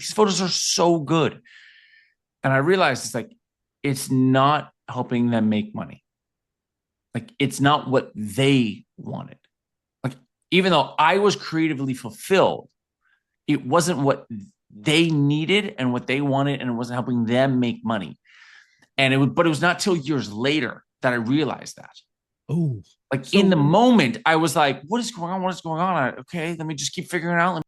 these photos are so good. And I realized it's like, it's not helping them make money. Like, it's not what they wanted. Like, even though I was creatively fulfilled, it wasn't what they needed and what they wanted, and it wasn't helping them make money. But it was not till years later that I realized that. Oh, Like, in the so moment, I was like, what is going on? What is going on? Okay, let me just keep figuring it out.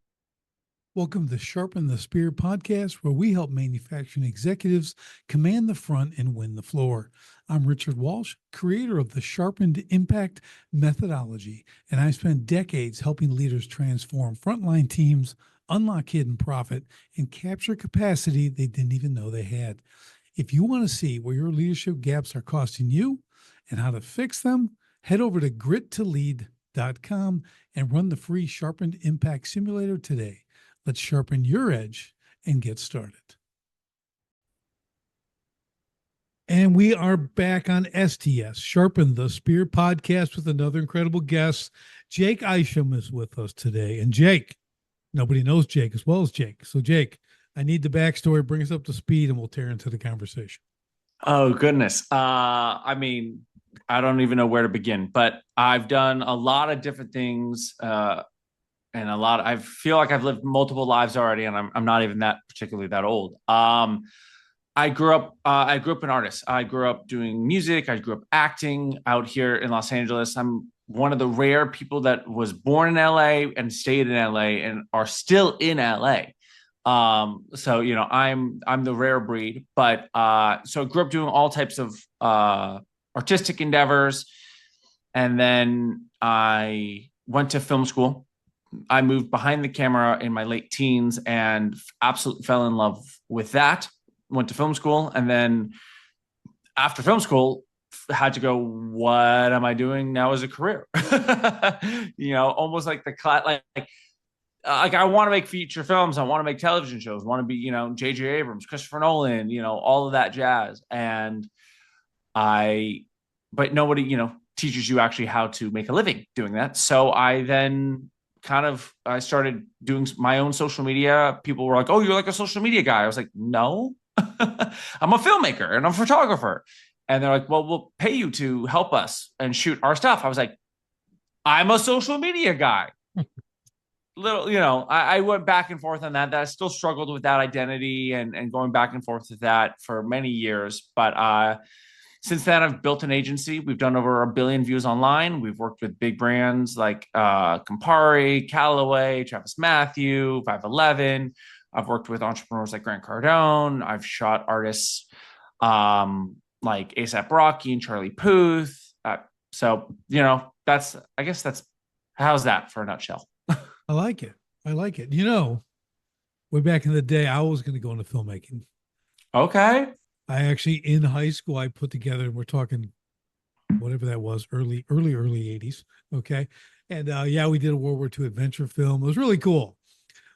welcome to Sharpen the Spear podcast, where we help manufacturing executives command the front and win the floor. I'm Richard Walsh, creator of the Sharpened Impact methodology, and I spent decades helping leaders transform frontline teams, unlock hidden profit, and capture capacity they didn't even know they had. If you want to see where your leadership gaps are costing you and how to fix them, head over to grittolead.com and run the free Sharpened Impact Simulator today. Let's sharpen your edge and get started. And we are back on STS, Sharpen the Spear podcast, with another incredible guest. Jake Isham is with us today. And Jake, nobody knows Jake as well as Jake. So Jake, I need the backstory. Bring us up to speed and we'll tear into the conversation. Oh, goodness. I mean, I don't even know where to begin, but I've done a lot of different things. I feel like I've lived multiple lives already, and I'm not even that particularly that old. I grew up an artist. I grew up doing music. I grew up acting out here in Los Angeles. I'm one of the rare people that was born in LA and stayed in LA and are still in LA. So I'm the rare breed, but so I grew up doing all types of artistic endeavors, and then I went to film school. I moved behind the camera in my late teens and absolutely fell in love with that. Went to film school, and then after film school, had to go, what am I doing now as a career? Almost like like I want to make feature films. I want to make television shows. I want to be, J.J. Abrams, Christopher Nolan, all of that jazz. But nobody, teaches you actually how to make a living doing that. So I then I started doing my own social media. People were like, oh, you're like a social media guy. I was like, no, I'm a filmmaker and I'm a photographer. And they're like, well, we'll pay you to help us and shoot our stuff. I was like, I'm a social media guy. I went back and forth on that. I still struggled with that identity and going back and forth with that for many years. But since then, I've built an agency. We've done over 1 billion views online. We've worked with big brands like Campari, Callaway, Travis Mathew, 511. I've worked with entrepreneurs like Grant Cardone. I've shot artists like A$AP Rocky and Charlie Puth. That's how's that for a nutshell? I like it. I like it. Way back in the day, I was going to go into filmmaking. Okay. I actually, in high school, I put together, we're talking whatever that was, early 80s. Okay. And we did a World War II adventure film. It was really cool.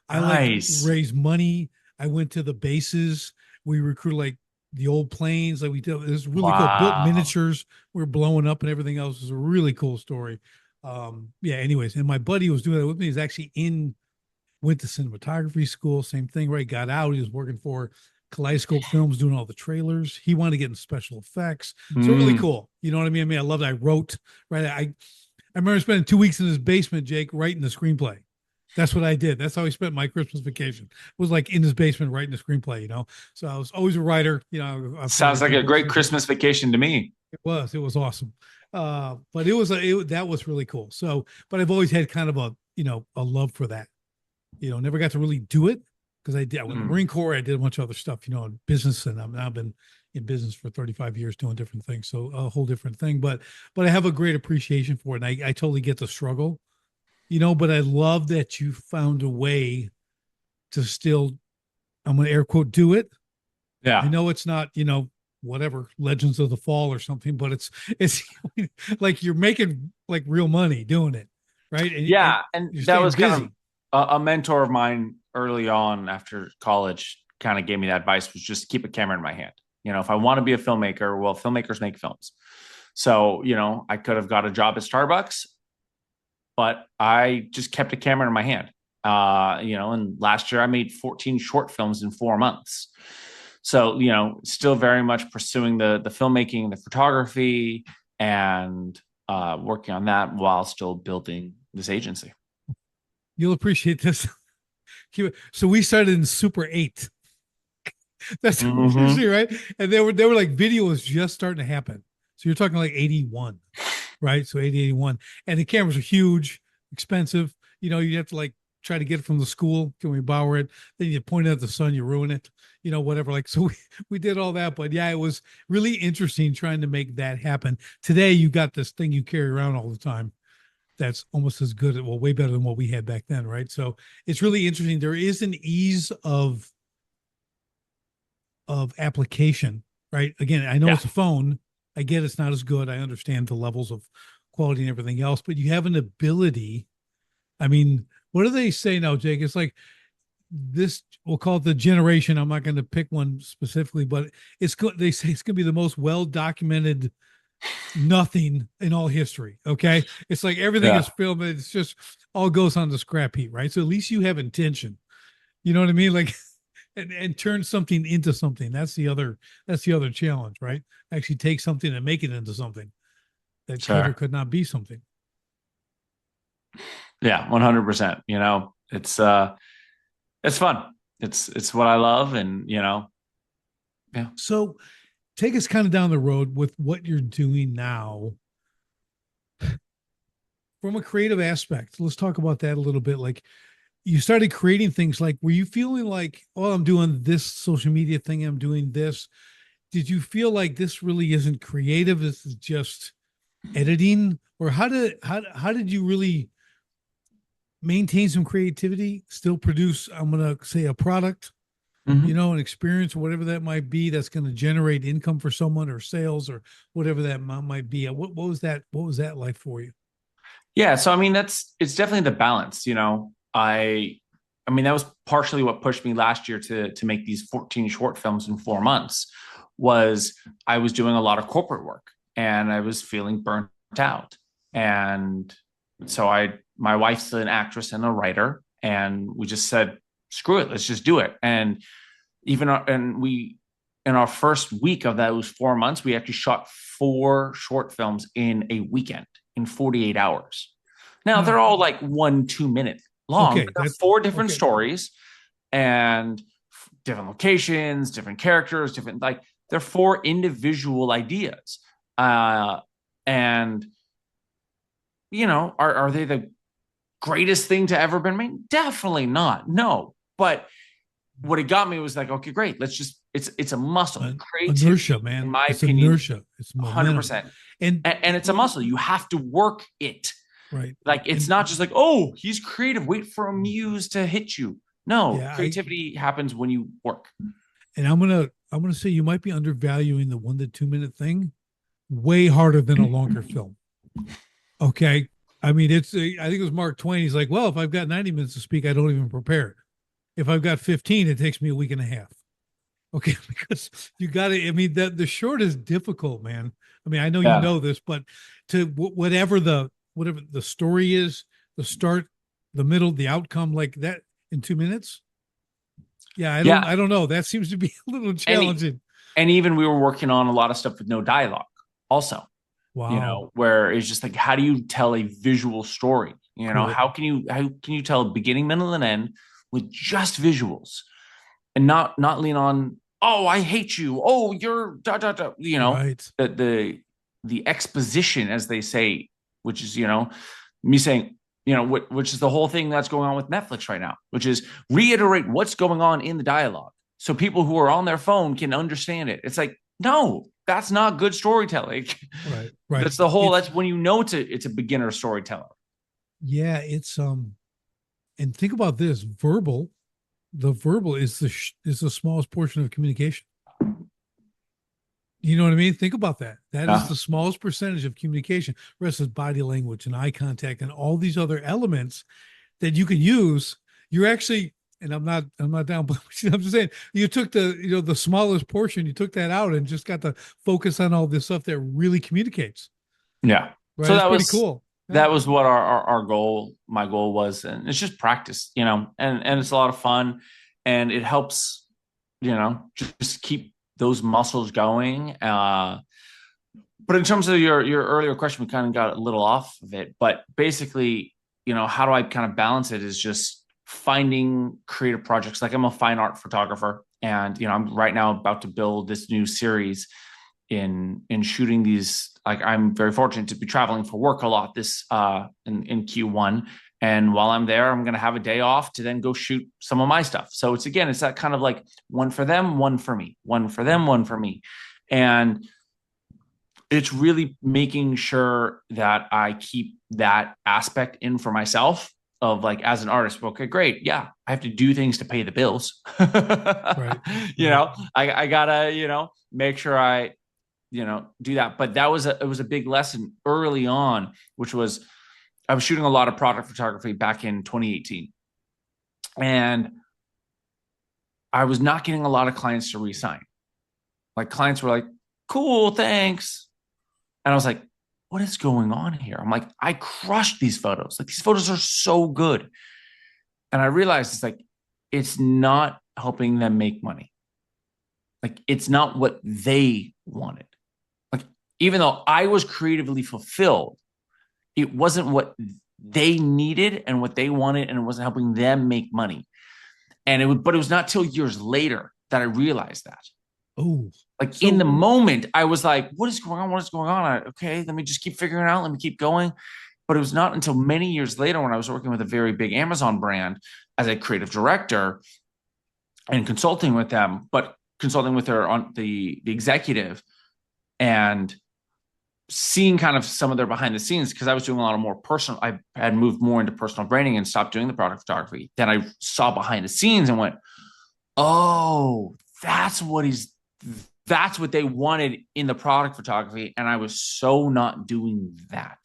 I Nice. raised money. I went to the bases. We recruited like the old planes. Like we did, it was really cool. Built miniatures. We were blowing up and everything else. It was a really cool story. Anyways, and my buddy was doing that with me. He's actually went to cinematography school. Same thing, right? Got out. He was working for Kaleidoscope Films, doing all the trailers. He wanted to get in special effects. So really cool. You know what I mean? I loved it. I wrote, right? I remember spending 2 weeks in his basement, Jake, writing the screenplay. That's what I did. That's how I spent my Christmas vacation. It was like in his basement writing the screenplay, So I was always a writer, Sounds like a great Christmas vacation to me. It was awesome. But that was really cool. So, but I've always had kind of a love for that, never got to really do it because I went to the Marine Corps. I did a bunch of other stuff, in business, and I've been in business for 35 years doing different things. So a whole different thing, but I have a great appreciation for it. And I totally get the struggle, but I love that you found a way to still, I'm going to air quote, do it. Yeah. I know it's not, whatever Legends of the Fall or something, but it's like you're making like real money doing it. Right. And that was busy. Kind of a mentor of mine early on after college kind of gave me that advice, was just keep a camera in my hand. If I want to be a filmmaker, well, filmmakers make films. So, I could have got a job at Starbucks, but I just kept a camera in my hand. And last year I made 14 short films in 4 months. So, still very much pursuing the filmmaking, the photography, and working on that while still building this agency. You'll appreciate this. So we started in Super 8. That's Mm-hmm. seriously right. And they were like video was just starting to happen. So you're talking like 81, right? So 80, 81. And the cameras are huge, expensive. You have to like try to get it from the school. Can we borrow it? Then you point it at the sun, you ruin it, whatever. Like, so we did all that. But yeah, it was really interesting trying to make that happen. Today, you got this thing you carry around all the time that's almost as good, well, way better than what we had back then, right? So it's really interesting. There is an ease of application, right? Again, I know Yeah, it's a phone. I get it's not as good. I understand the levels of quality and everything else, but you have an ability. I mean, what do they say now, Jake? It's like this, we'll call it the generation. I'm not going to pick one specifically, but it's good. They say it's going to be the most well documented nothing in all history. Okay. It's like everything yeah, is filmed. It's just all goes on the scrap heap, right? So at least you have intention. You know what I mean? Like, and turn something into something. That's the other challenge, right? Actually take something and make it into something that could or sure. could not be something. Yeah, 100%. It's fun. It's what I love, and yeah. So take us kind of down the road with what you're doing now from a creative aspect. Let's talk about that a little bit. Like you started creating things, like were you feeling like, oh, I'm doing this social media thing, I'm doing this. Did you feel like this really isn't creative? This is just editing? Or how did you really maintain some creativity, still produce, I'm gonna say, a product, Mhm. an experience or whatever that might be that's going to generate income for someone or sales or whatever that might be. What was that like for you? Yeah, so I mean it's definitely the balance, I mean that was partially what pushed me last year to make these 14 short films in 4 months was I was doing a lot of corporate work and I was feeling burnt out. And so my wife's an actress and a writer, and we just said screw it, let's just do it. And we in our first week of those 4 months, we actually shot 4 short films in a weekend in 48 hours. Now they're Now, all like 1 2 minute long, okay, but they're that's four different okay. stories and different locations, different characters, different like they're 4 individual ideas. And are they the greatest thing to ever been made? Definitely not. No. But what it got me was like, okay, great. Let's just it's a muscle. Creativity, Inertia, in man. my It's opinion, inertia. It's momentum. 100%. And And it's a muscle. You have to work it. right. Like it's And not just like, oh, he's creative. Wait for a muse to hit you. No, yeah, creativity happens when you work. I'm gonna say you might be undervaluing the 1 to 2 minute thing way harder than a longer film. Okay. I mean, I think it was Mark Twain. He's like, well, if I've got 90 minutes to speak, I don't even prepare. If I've got 15, it takes me a week and a half. Okay. Because you got to, I mean, the short is difficult, man. I mean, I know you Yeah. know this, but to whatever the story is, the start, the middle, the outcome, like that in 2 minutes. Yeah. I Yeah. don't, I don't know. That seems to be a little And challenging. and even we were working on a lot of stuff with no dialogue also, Wow. where it's just like, how do you tell a visual story? Cool. How can you tell a beginning, middle, and end with just visuals and not lean on, oh, I hate you, oh, you're da da da, Right. the exposition, as they say, which is me saying, which is the whole thing that's going on with Netflix right now, which is reiterate what's going on in the dialogue so people who are on their phone can understand it. It's like, no, that's not good storytelling. Right. Right. That's the whole. It's, That's when it's a beginner storyteller. yeah, and think about this the verbal is the smallest portion of communication. You know what I mean? Think about that. That is Yeah, the smallest percentage of communication. The rest is body language and eye contact and all these other elements that you can use. You're actually, and I'm not down, but I'm just saying, you took the smallest portion, you took that out and just got to focus on all this stuff that really communicates. yeah. Right? So It's that pretty was cool. that was what our goal, my goal was. And it's just practice, and it's a lot of fun, and it helps, just keep those muscles going. But in terms of your earlier question, we kind of got a little off of it, but basically, how do I kind of balance it is just finding creative projects. Like I'm a fine art photographer, and I'm right now about to build this new series in shooting these. Like I'm very fortunate to be traveling for work a lot this in Q1. And while I'm there, I'm going to have a day off to then go shoot some of my stuff. So it's that kind of like one for them, one for me, one for them, one for me. And it's really making sure that I keep that aspect in for myself of like as an artist. Okay, great. Yeah, I have to do things to pay the bills. Right. I gotta, make sure I, do that. But it was a big lesson early on, which was I was shooting a lot of product photography back in 2018. And I was not getting a lot of clients to re-sign. Like clients were like, cool, thanks. And I was like, what is going on here? I'm like, I crushed these photos. Like these photos are so good. And I realized it's not helping them make money. Like it's not what they wanted. Like even though I was creatively fulfilled, it wasn't what they needed and what they wanted, and it wasn't helping them make money. But it was not till years later that I realized that. Oh, like in the moment, I was like, what is going on? What is going on? Okay, let me just keep figuring it out. Let me keep going. But it was not until many years later when I was working with a very big Amazon brand as a creative director and consulting with them, but consulting with her on the executive and seeing kind of some of their behind the scenes, because I was doing a lot of more personal. I had moved more into personal branding and stopped doing the product photography. Then I saw behind the scenes and went, oh, that's what they wanted in the product photography. And I was so not doing that.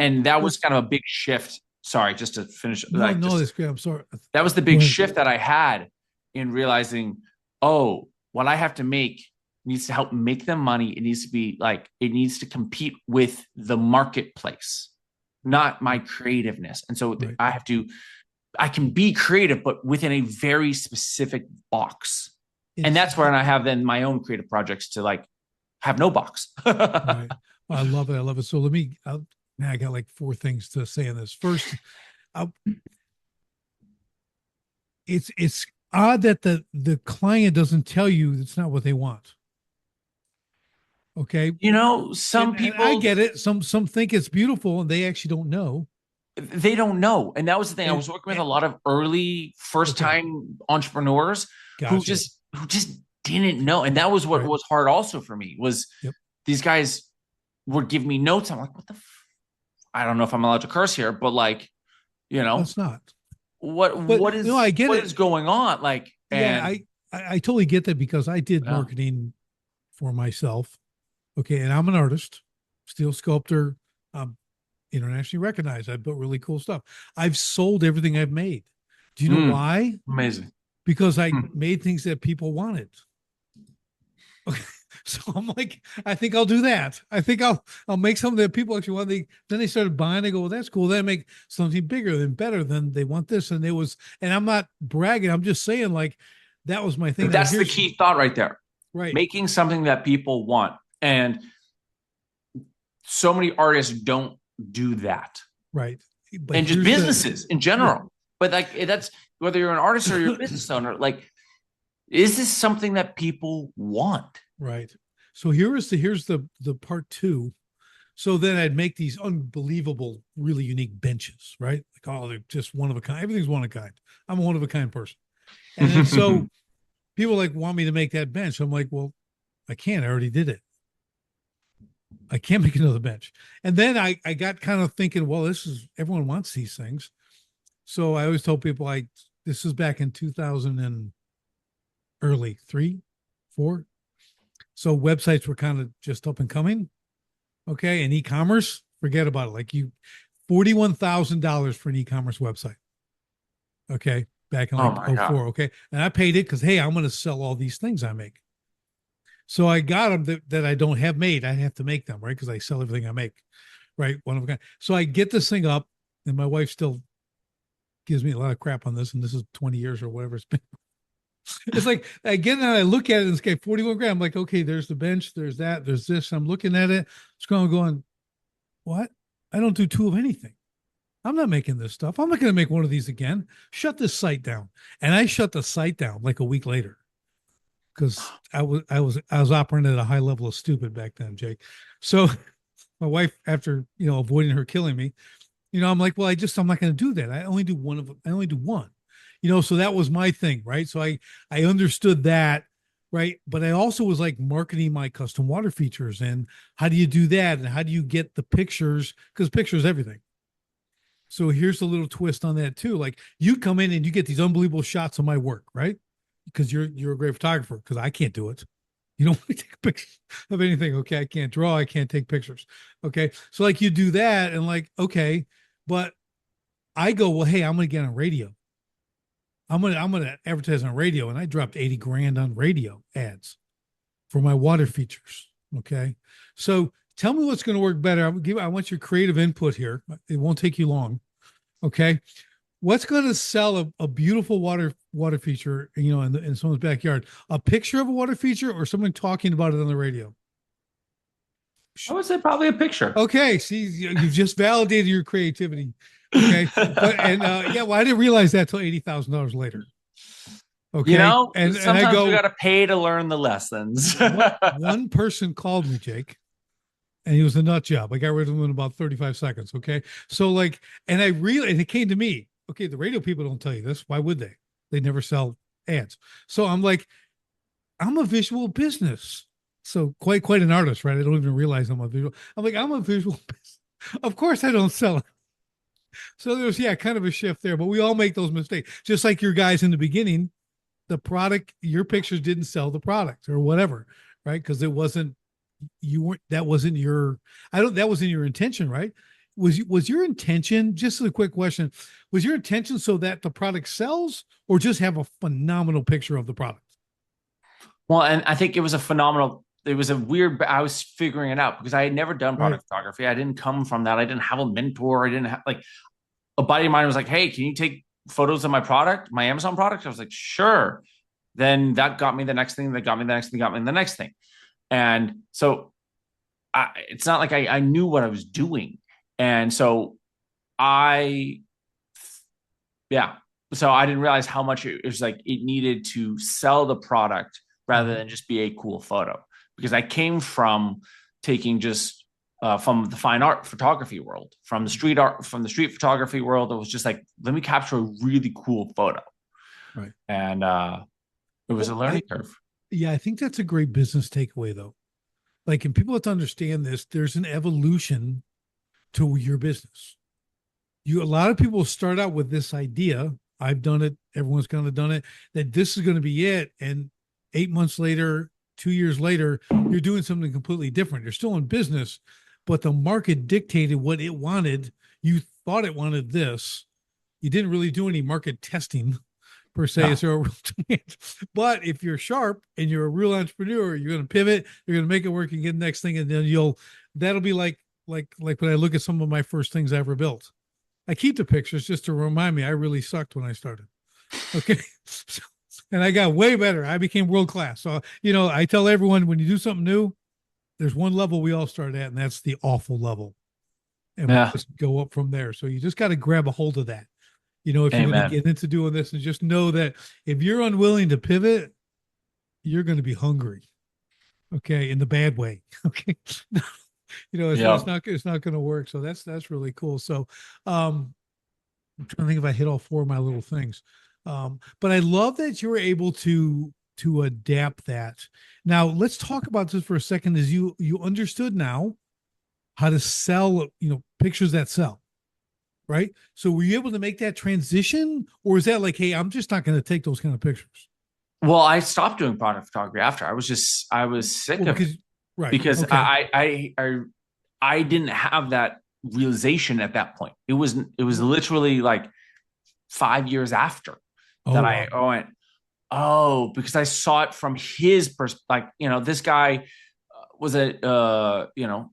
And that was kind of a big shift. Sorry, just to finish. That's great. I'm sorry. That was the big shift that I had in realizing, oh, what I have to make needs to help make them money. It needs to be like, it needs to compete with the marketplace, not my creativeness. And so I can be creative, but within a very specific box. And that's where I have then my own creative projects to like have no box. Right. I love it. So I got like 4 things to say on this. First, it's odd that the client doesn't tell you it's not what they want. Okay. Some people, I get it. Some think it's beautiful and they actually don't know. They don't know. And that was the thing. I was working with a lot of early first time entrepreneurs who just didn't know. And that was what was hard also for me was these guys would give me notes. I'm like, what the I don't know if I'm allowed to curse here, but like, it's not. What is going on? Like, I totally get that because I did marketing for myself. Okay. And I'm an artist, steel sculptor, internationally recognized. I built really cool stuff. I've sold everything I've made. Do you know why? Amazing. Because I made things that people wanted. Okay. So I'm like, I think I'll do that. I think I'll make something that people actually want. Then they started buying. They go, well, that's cool. Then I make something bigger and better than they want this. And I'm not bragging. I'm just saying like, that was my thing. But that's the key thought right there. Right. Making something that people want. And so many artists don't do that. Right. But and just businesses in general. Yeah. But like, that's whether you're an artist or you're a business owner, like, is this something that people want? Right. So here's the part 2. So then I'd make these unbelievable, really unique benches, right? Like, oh, they're just one of a kind. Everything's one of a kind. I'm a one of a kind person. And then so people like want me to make that bench. I'm like, well, I can't. I already did it. I can't make another bench. And then I got kind of thinking, well, everyone wants these things. So I always told people this is back in 2000 and early 3, 4. So websites were kind of just up and coming. Okay. And e-commerce, forget about it. Like $41,000 for an e-commerce website. Okay. Back in like 04. Okay. And I paid it because, hey, I'm going to sell all these things I make. So I got them that I don't have made. I have to make them, right? Because I sell everything I make. right? One of a kind. So I get this thing up, and my wife still gives me a lot of crap on this, and this is 20 years or whatever it's been. It's like again, I look at it and it's like 41 grand. I'm like, okay, there's the bench, there's that, there's this. I'm looking at it, it's going, what? I don't do two of anything. I'm not making this stuff. I'm not going to make one of these again. Shut this site down. And I shut the site down like a week later because I was operating at a high level of stupid back then, Jake. So my wife, after avoiding her killing me, I'm like, well, I'm not going to do that. I only do one of them. I only do one. So that was my thing, right? So I understood that, right? But I also was like marketing my custom water features and how do you do that and how do you get the pictures, because pictures everything. So here's a little twist on that too. Like you come in and you get these unbelievable shots of my work, right? Because you're a great photographer, because I can't do it. You don't want to take pictures of anything. Okay. I can't draw. I can't take pictures. Okay. So like you do that and like, okay, but I go, well, hey, I'm going to get on radio. I'm gonna advertise on radio, and I dropped 80 grand on radio ads for my water features. Okay. So tell me what's going to work better. I want your creative input here. It won't take you long. Okay. What's going to sell a beautiful water feature, in someone's backyard? A picture of a water feature or someone talking about it on the radio? I would say probably a picture. Okay. See, you've just validated your creativity. Okay. Yeah, well, I didn't realize that till $80,000 later. Okay. And sometimes I go, we got to pay to learn the lessons. one person called me, Jake, and he was a nut job. I got rid of him in about 35 seconds. Okay. So like, and it came to me. Okay. The radio people don't tell you this. Why would they? They never sell ads. So I'm like, I'm a visual business. So quite an artist, right? I don't even realize I'm a visual. I'm like, I'm a visual business. Of course I don't sell it. So there's, kind of a shift there, but we all make those mistakes. Just like your guys in the beginning, the product, your pictures didn't sell the product or whatever, right? Because it wasn't, that wasn't that wasn't your intention, right? Was your intention, just a quick question, was your intention so that the product sells or just have a phenomenal picture of the product? Well, and I think it was a weird, I was figuring it out because I had never done product photography. I didn't come from that. I didn't have a mentor. I didn't have like a buddy of mine was like, hey, can you take photos of my product, my Amazon product? I was like, sure. Then that got me the next thing, that got me the next thing, got me the next thing. And so it's not like I knew what I was doing. And so yeah. So I didn't realize how much it was like it needed to sell the product rather than just be a cool photo. Because I came from taking just from the fine art photography world, from the street photography world. It was just like, let me capture a really cool photo. Right. And it was a learning curve. Yeah, I think that's a great business takeaway though. Like, and people have to understand this, there's an evolution to your business. A lot of people start out with this idea. I've done it. Everyone's kind of done it, that this is going to be it. And 8 months later, 2 years later, you're doing something completely different. You're still in business, but the market dictated what it wanted. You thought it wanted this. You didn't really do any market testing per se. Is there a real demand? But if you're sharp and you're a real entrepreneur, you're going to pivot, you're going to make it work and get the next thing. And then that'll be like when I look at some of my first things I ever built. I keep the pictures just to remind me I really sucked when I started. Okay. And I got way better. I became world class. So, I tell everyone, when you do something new, there's one level we all start at, and that's the awful level. And we just go up from there. So you just got to grab a hold of that. If you're going to get into doing this, and just know that if you're unwilling to pivot, you're going to be hungry. Okay. In the bad way. Okay. It's not going to work. So that's really cool. So, I'm trying to think if I hit all four of my little things. But I love that you were able to adapt that. Now let's talk about this for a second. Is you understood now how to sell, pictures that sell, right? So were you able to make that transition, or is that like, hey, I'm just not going to take those kind of pictures? Well, I stopped doing product photography after. I was sick of it. Right. Because I didn't have that realization at that point. It was literally like 5 years after that I went, because I saw it from his perspective. Like, this guy was had a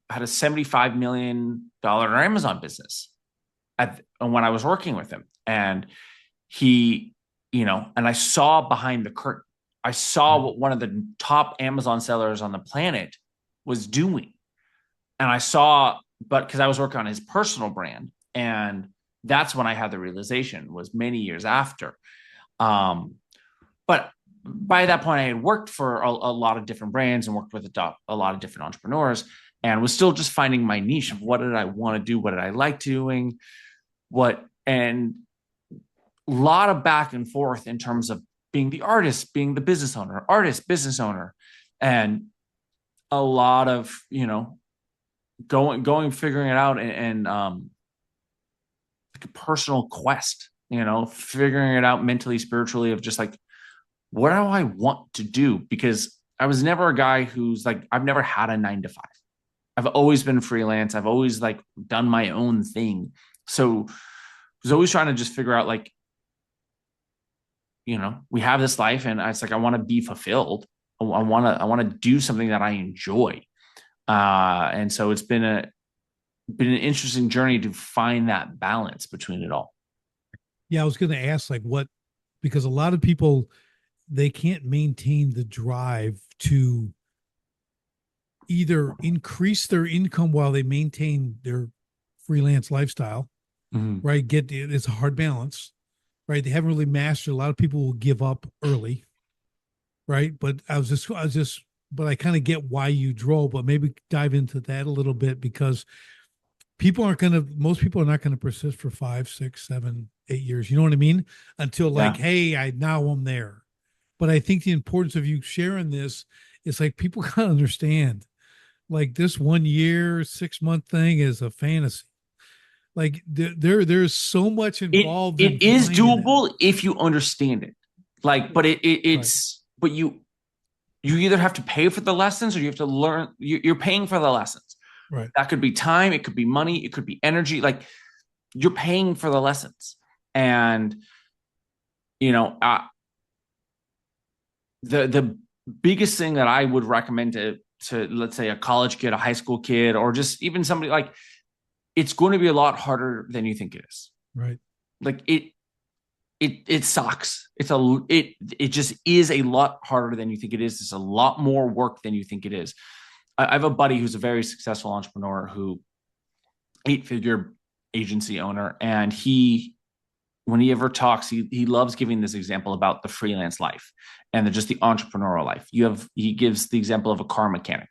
$75 million Amazon business when I was working with him. And he, and I saw behind the curtain. I saw what one of the top Amazon sellers on the planet was doing. And I saw, but because I was working on his personal brand, and that's when I had the realization, was many years after. But by that point, I had worked for a lot of different brands and worked with a lot of different entrepreneurs, and was still just finding my niche of what did I want to do, what did I like doing, and a lot of back and forth in terms of being the artist, being the business owner, artist, business owner, and a lot of going figuring it out, and like a personal quest, figuring it out mentally, spiritually, of just like, what do I want to do? Because I was never a guy who's like, I've never had a 9 to 5. I've always been freelance. I've always like done my own thing. So I was always trying to just figure out like, we have this life, and it's like, I want to be fulfilled. I want to do something that I enjoy. And so it's been an interesting journey to find that balance between it all. Yeah, I was going to ask like what, because a lot of people, they can't maintain the drive to either increase their income while they maintain their freelance lifestyle, right? It's a hard balance, right? They haven't really mastered. A lot of people will give up early, right? But but I kind of get why you drove, but maybe dive into that a little bit, because most people are not going to persist for 5, 6, 7, 8 years. You know what I mean? Until like, Yeah. hey, now I'm there. But I think the importance of you sharing this is like, people gotta understand, like, this 1 year, 6 month thing is a fantasy. Like there's so much It involved in it is finding that. doable if you understand it. Like, but Right. but you either have to pay for the lessons, or you have to learn. You're paying for the lessons. Right. That could be time, it could be money, it could be energy. Like, you're paying for the lessons. And you know, uh, the biggest thing that I would recommend to let's say a college kid, a high school kid, or just even somebody, like, it's going to be a lot harder than you think it is. Right. Like, it sucks. It just is a lot harder than you think it is. It's a lot more work than you think it is. I have a buddy who's a very successful entrepreneur, who 8-figure agency owner, and when he ever talks, he loves giving this example about the freelance life and just the entrepreneurial life. He gives the example of a car mechanic,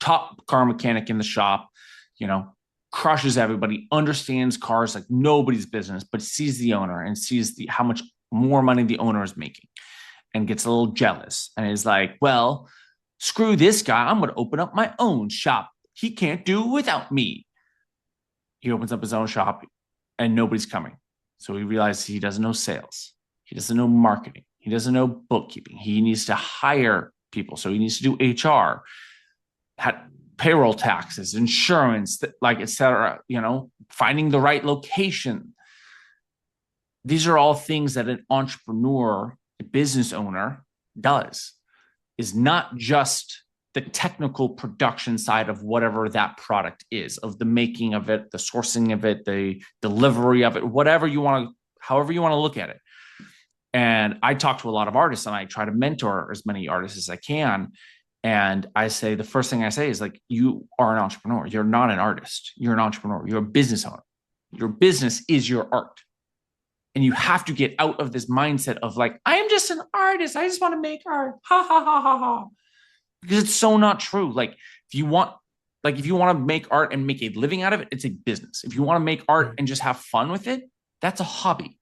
top car mechanic in the shop, you know, crushes everybody, understands cars like nobody's business, but sees the owner and sees how much more money the owner is making, and gets a little jealous, and is like, well, screw this guy. I'm going to open up my own shop. He can't do without me. He opens up his own shop, and nobody's coming. So he realizes he doesn't know sales. He doesn't know marketing. He doesn't know bookkeeping. He needs to hire people. So he needs to do HR, payroll taxes, insurance, like, et cetera, finding the right location. These are all things that an entrepreneur, a business owner, does. Is not just the technical production side of whatever that product is, of the making of it, the sourcing of it, the delivery of it, however you want to look at it. And I talk to a lot of artists, and I try to mentor as many artists as I can. And the first thing I say is, like, you are an entrepreneur. You're not an artist. You're an entrepreneur. You're a business owner. Your business is your art. And you have to get out of this mindset of like, I am just an artist. I just want to make art. Ha ha ha ha ha. Because it's so not true. Like, if you want to make art and make a living out of it, it's a business. If you want to make art and just have fun with it, that's a hobby.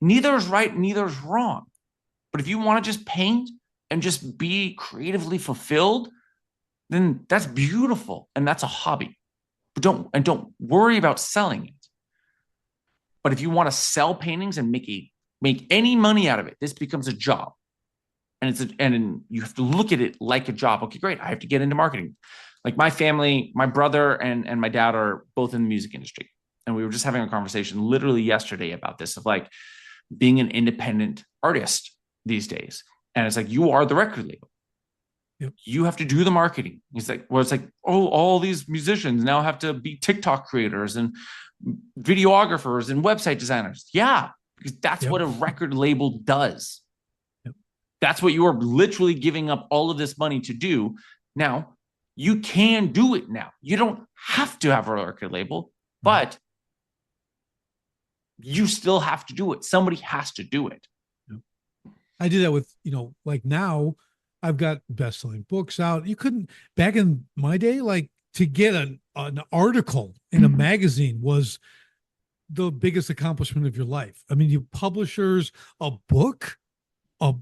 Neither is right, neither is wrong. But if you want to just paint and just be creatively fulfilled, then that's beautiful, and that's a hobby. But don't worry about selling it. But if you want to sell paintings and make any money out of it, this becomes a job. And you have to look at it like a job. Okay, great. I have to get into marketing. Like, my family, my brother and my dad are both in the music industry. And we were just having a conversation literally yesterday about this, of like being an independent artist these days. And it's like, you are the record label. Yep. You have to do the marketing. It's like, where it's like, oh, all these musicians now have to be TikTok creators and videographers and website designers. Yeah, because that's Yep. what a record label does. Yep. That's what you are literally giving up all of this money to do. Now, you can do it now. You don't have to have a record label, Right. but you still have to do it. Somebody has to do it. Yep. I did that with, like now I've got best-selling books out. You couldn't back in my day, like to get an article in a magazine was the biggest accomplishment of your life. I mean, you publishers, a book, a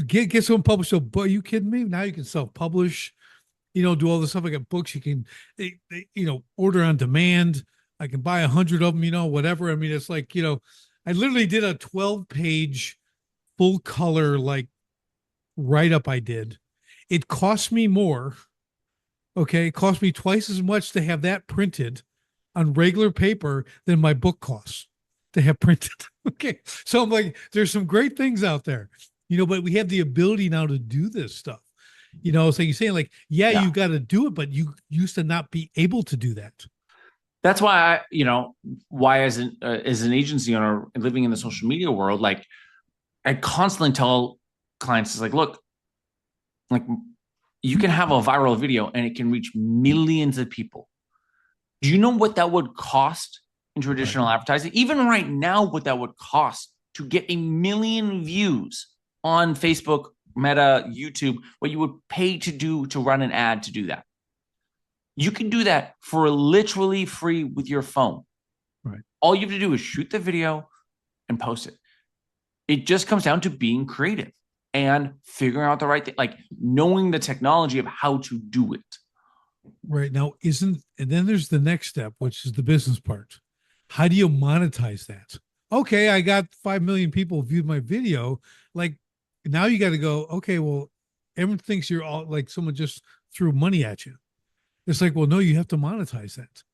get someone published a book. Are you kidding me? Now you can self-publish, do all this stuff. I got books you can, order on demand. I can buy 100 of them, whatever. I mean, it's like, I literally did a 12-page full color, like write up I did. It cost me more. Okay. It cost me twice as much to have that printed on regular paper than my book costs to have printed. Okay. So I'm like, there's some great things out there, but we have the ability now to do this stuff. So you're saying like, yeah, Yeah. you got to do it, but you used to not be able to do that. That's why why as an agency owner living in the social media world, like I constantly tell clients, is like, look, like you can have a viral video and it can reach millions of people. Do you know what that would cost in traditional advertising? Even right now, what that would cost to get 1 million views on Facebook, Meta, YouTube, what you would pay to run an ad to do that. You can do that for literally free with your phone. Right. All you have to do is shoot the video and post it. It just comes down to being creative and figuring out the right thing, like knowing the technology of how to do it. Right. Now, and then there's the next step, which is the business part. How do you monetize that? Okay, I got 5 million people viewed my video. Like now you got to go, okay, well, everyone thinks you're all like someone just threw money at you. It's like, well, no, you have to monetize that.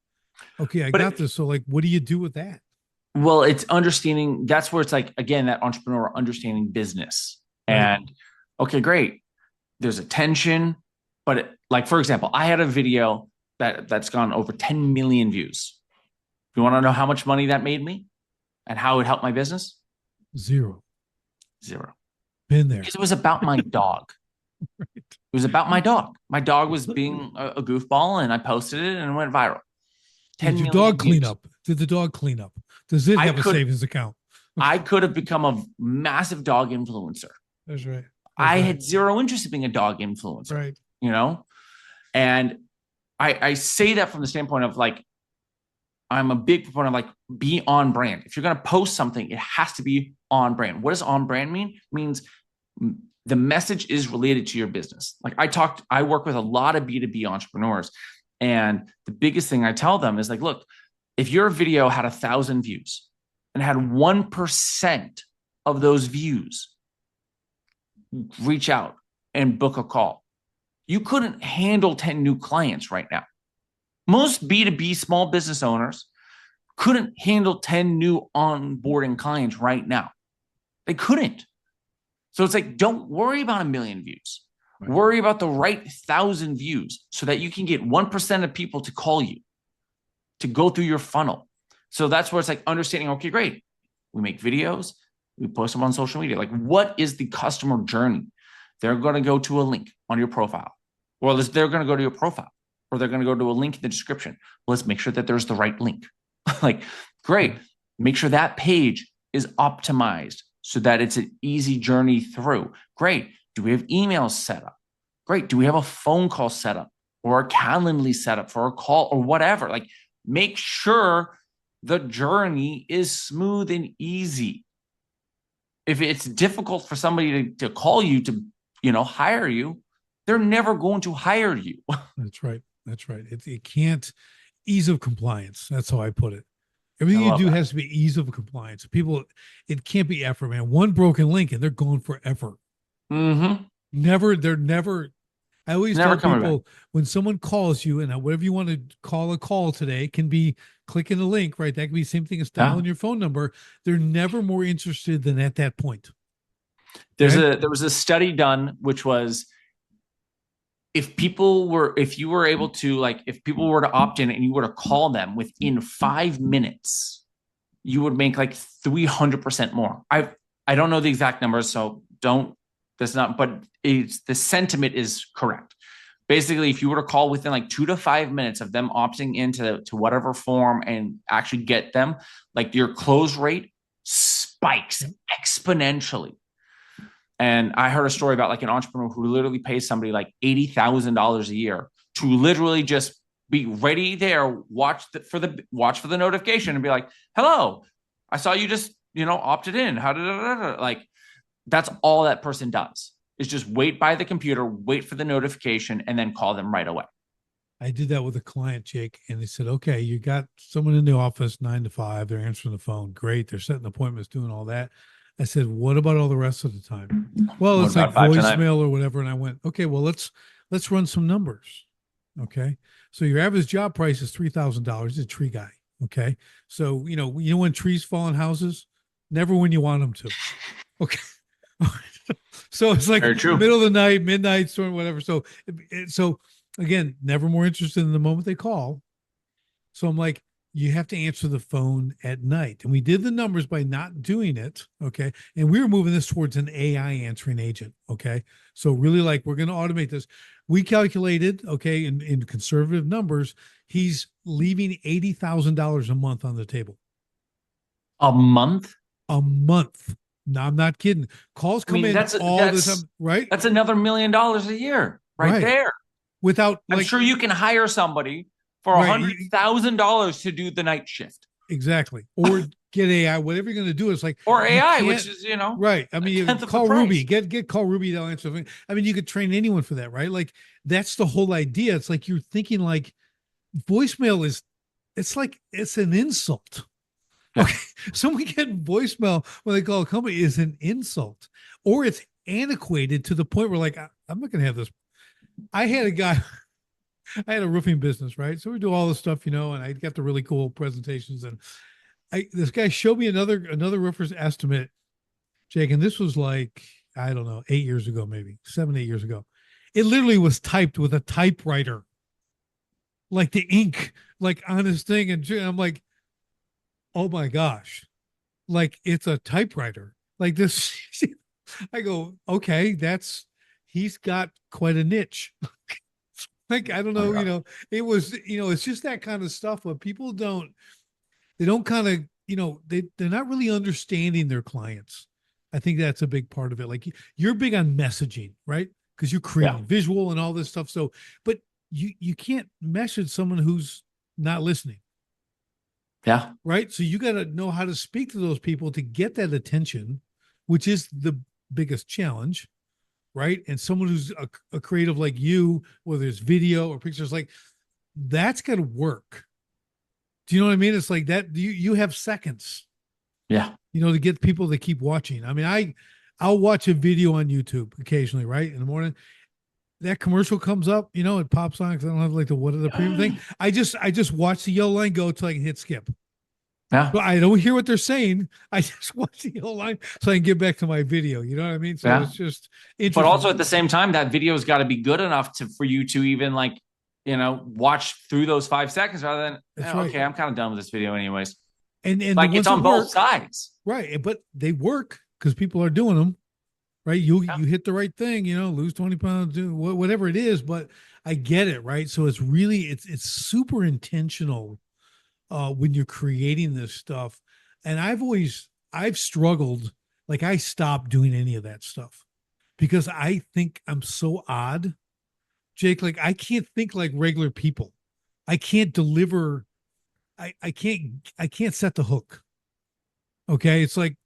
Okay, I got this. So like, what do you do with that? Well, it's understanding. That's where it's like, again, that entrepreneur understanding business. Right. And okay, great. There's attention, but like, for example, I had a video that's gone over 10 million views. You want to know how much money that made me and how it helped my business? Zero. Been there. Because it was about my dog. Right. It was about my dog. My dog was being a goofball, and I posted it, and it went viral. Did your dog clean up? Did the dog clean up? Does it have a savings account? I could have become a massive dog influencer. That's right. I had zero interest in being a dog influencer. Right. And I say that from the standpoint of like, I'm a big proponent of like, be on brand. If you're going to post something, it has to be on brand. What does on brand mean? It means the message is related to your business. Like I work with a lot of B2B entrepreneurs. And the biggest thing I tell them is like, look, if your video had 1,000 views and had 1% of those views reach out and book a call, you couldn't handle 10 new clients right now. Most B2B small business owners couldn't handle 10 new onboarding clients right now. They couldn't. So it's like, don't worry about 1 million views. Right. Worry about the right 1,000 views so that you can get 1% of people to call you, to go through your funnel. So that's where it's like understanding, okay, great. We make videos, we post them on social media. Like, what is the customer journey? They're going to go to a link on your profile. Well, they're going to go to your profile, or they're going to go to a link in the description. Let's make sure that there's the right link. Like, great. Make sure that page is optimized so that it's an easy journey through. Great. Do we have emails set up? Great. Do we have a phone call set up or a Calendly set up for a call or whatever? Like, make sure the journey is smooth and easy. If it's difficult for somebody to call you to, hire you, they're never going to hire you. That's right. It can't ease of compliance. That's how I put it. Everything you do has to be ease of compliance. People, it can't be effort, man. One broken link and they're going for effort. Mm-hmm. They're never. I always tell people when someone calls you, and whatever you want to call a call today can be clicking a link, right? That can be the same thing as dialing your phone number. They're never more interested than at that point. There was a study done, which was if you were able to, like, if people were to opt in and you were to call them within 5 minutes, you would make like 300% more. I don't know the exact numbers, so don't, that's not, but it's, the sentiment is correct. Basically, if you were to call within like 2 to 5 minutes of them opting into to whatever form and actually get them, like your close rate spikes exponentially. And I heard a story about like an entrepreneur who literally pays somebody like $80,000 a year to literally just be ready there, for the notification and be like, "Hello, I saw you just opted in. How did like?" That's all that person does, is just wait by the computer, wait for the notification, and then call them right away. I did that with a client, Jake, and they said, "Okay, you got someone in the office 9 to 5. They're answering the phone. Great. They're setting appointments, doing all that." I said, "What about all the rest of the time?" Well, What it's like about five tonight? voicemail or whatever. And I went, "Okay, well, let's run some numbers." Okay, so your average job price is $3,000. He's a tree guy. Okay, so you know when trees fall in houses, never when you want them to. Okay. So it's like Very true. middle of the night, midnight storm, whatever. So again, never more interested in the moment they call. So I'm like, you have to answer the phone at night. And we did the numbers by not doing it. Okay. And we were moving this towards an AI answering agent. Okay. So really, like, we're going to automate this. We calculated, okay, in conservative numbers, he's leaving $80,000 a month on the table. A month? A month. No, I'm not kidding. Calls I come mean, in all the time, right? that's another $1 million a year right Right. there. Without I'm like, sure you can hire somebody for a right. hundred thousand dollars to do the night shift, Exactly. Or get AI, whatever you're going to do. It's like, or you AI, which can't, is right. I a mean, you tenth of the call Ruby, price. get call Ruby, they'll answer. I mean, you could train anyone for that, right? Like, that's the whole idea. It's like, you're thinking like voicemail is, it's like, it's an insult. Yeah. Okay. Someone getting voicemail when they call a company is an insult, or it's antiquated to the point where, like, I'm not going to have this. I had a guy, I had a roofing business, right? So we do all this stuff, and I got the really cool presentations. And this guy showed me another roofer's estimate, Jake, and this was like, I don't know, 8 years ago, maybe 7, 8 years ago. It literally was typed with a typewriter, like the ink, like on his thing. And I'm like, oh my gosh, like it's a typewriter, like this. I go, okay, he's got quite a niche. Like, I don't Oh my know, God. it was, it's just that kind of stuff where people they don't kind of, they're not really understanding their clients. I think that's a big part of it. Like, you're big on messaging, right? Because you're Yeah. creating visual and all this stuff. So, but you can't message someone who's not listening, Yeah. right? So you got to know how to speak to those people to get that attention, which is the biggest challenge, right? And someone who's a creative like you, whether it's video or pictures, like, that's got to work. Do you know what I mean? It's like that. You have seconds, Yeah. to get people to keep watching. I mean, I'll watch a video on YouTube occasionally, right? In the morning. That commercial comes up, it pops on because I don't have like the what are the premium thing. I just watch the yellow line go till I can hit skip. Yeah. But I don't hear what they're saying. I just watch the yellow line so I can get back to my video. You know what I mean? So Yeah. it's just But also interesting. at the same time, that video's got to be good enough for you to even like, watch through those 5 seconds rather than, That's right. okay, I'm kind of done with this video anyways. And the Like, it's ones that on both work, sides. right? But they work because people are doing them, right? Yeah. You hit the right thing, lose 20 pounds, do whatever it is. But I get it, right? So it's really it's super intentional when you're creating this stuff. And I've struggled, like, I stopped doing any of that stuff because I think I'm so odd, Jake. Like, I can't think like regular people. I can't deliver. I can't set the hook. Okay. It's like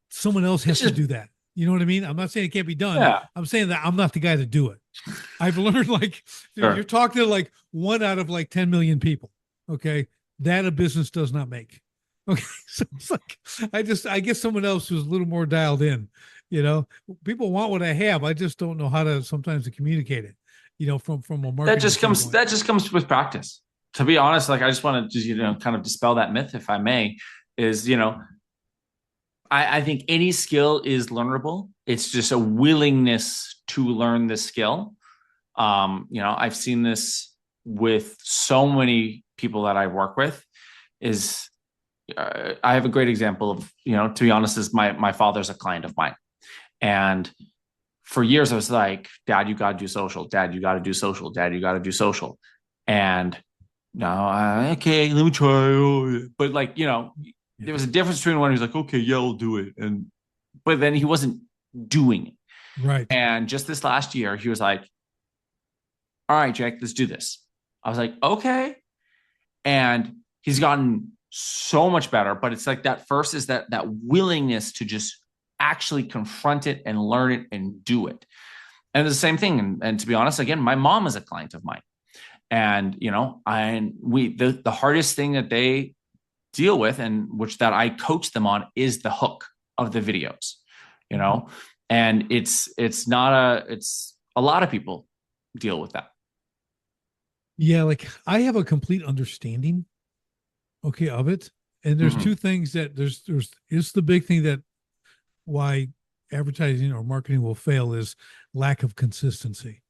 someone else has It's to just, do that. You know what I mean? I'm not saying it can't be done. yeah. I'm saying that I'm not the guy to do it. I've learned, like, Sure. you're talking to like one out of like 10 million people. Okay. That a business does not make. Okay. So it's like, I guess someone else who's a little more dialed in, people want what I have. I just don't know how to sometimes to communicate it, from a That marketing just comes, standpoint. with practice. To be honest, like, I just want to just, kind of dispel that myth, if I may, is, I think any skill is learnable. It's just a willingness to learn the skill. I've seen this with so many people that I work with. Is I have a great example of, to be honest, is my father's a client of mine, and for years I was like, Dad, you got to do social. Dad, you got to do social. Dad, you got to do social. And no, okay, let me try. But like, there was a difference between when he was like, okay, yeah, I'll do it. But then he wasn't doing it. Right. And just this last year, he was like, all right, Jake, let's do this. I was like, okay. And he's gotten so much better. But it's like that first is that willingness to just actually confront it and learn it and do it. And it's the same thing. And to be honest, again, my mom is a client of mine. And the hardest thing that they deal with, and which that I coach them on, is the hook of the videos. And it's a lot of people deal with that. Yeah, like I have a complete understanding, okay, of it. And there's Mm-hmm. two things that it's the big thing that why advertising or marketing will fail is lack of consistency.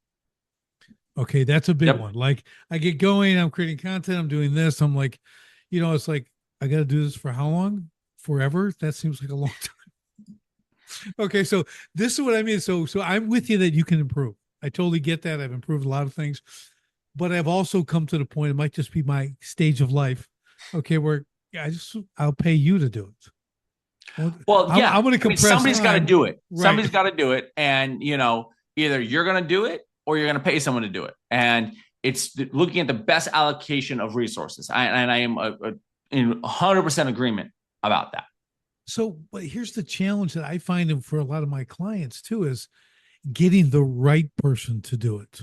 Okay, that's a big Yep. one. Like I get going, I'm creating content, I'm doing this, I'm like, it's like I got to do this for how long? Forever? That seems like a long time. Okay, so this is what I mean. So I'm with you that you can improve. I totally get that. I've improved a lot of things, but I've also come to the point, it might just be my stage of life, okay, where I'll pay you to do it. Well, Well, yeah. I'm going to I mean, compress somebody's got to time. do it. Right. Somebody's got to do it. And, either you're going to do it or you're going to pay someone to do it. And it's looking at the best allocation of resources. And I am in 100% agreement about that. So, but here's the challenge that I find for a lot of my clients too is getting the right person to do it.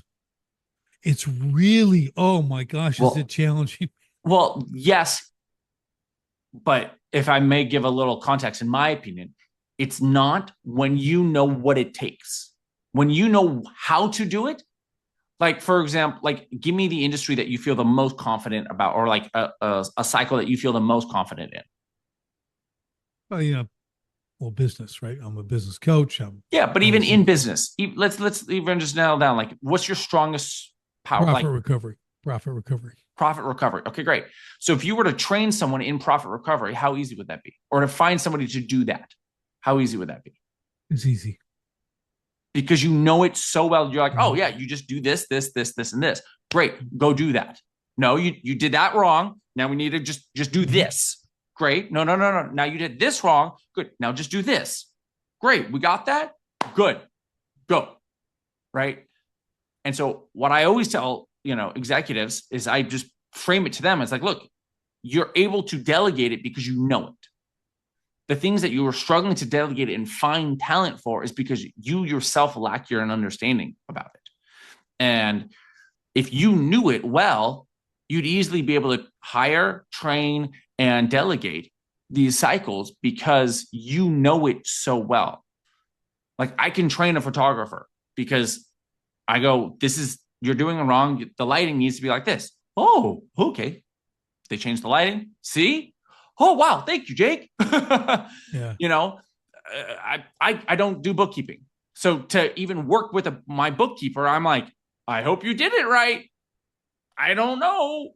It's really, oh my gosh, is it Well, challenging? yes. But if I may give a little context, in my opinion, it's not when you know what it takes. When you know how to do it, like for example, like give me the industry that you feel the most confident about, or like a cycle that you feel the most confident in. Well, well, business, right? I'm a business coach. Yeah, but even Obviously in business, let's even just nail down like what's your strongest power, like profit recovery, profit recovery. profit recovery. Okay, great. So if you were to train someone in profit recovery, how easy would that be? Or to find somebody to do that, how easy would that be? It's easy. Because you know it so well. You're like, oh yeah, you just do this, this, this, this, and this. Great, go do that. No, you did that wrong. Now we need to just do this. Great. No, no, no, no. Now you did this wrong. Good. Now just do this. Great. We got that. Good. Go. Right. And so what I always tell, executives is I just frame it to them. It's like, look, you're able to delegate it because you know it. The things that you are struggling to delegate and find talent for is because you yourself lack your understanding about it. And if you knew it well, you'd easily be able to hire, train, and delegate these cycles because you know it so well. Like I can train a photographer because I go, you're doing it wrong. The lighting needs to be like this. Oh, okay. They changed the lighting. See? Oh, wow. Thank you, Jake. Yeah. I don't do bookkeeping. So to even work with my bookkeeper, I'm like, I hope you did it right. I don't know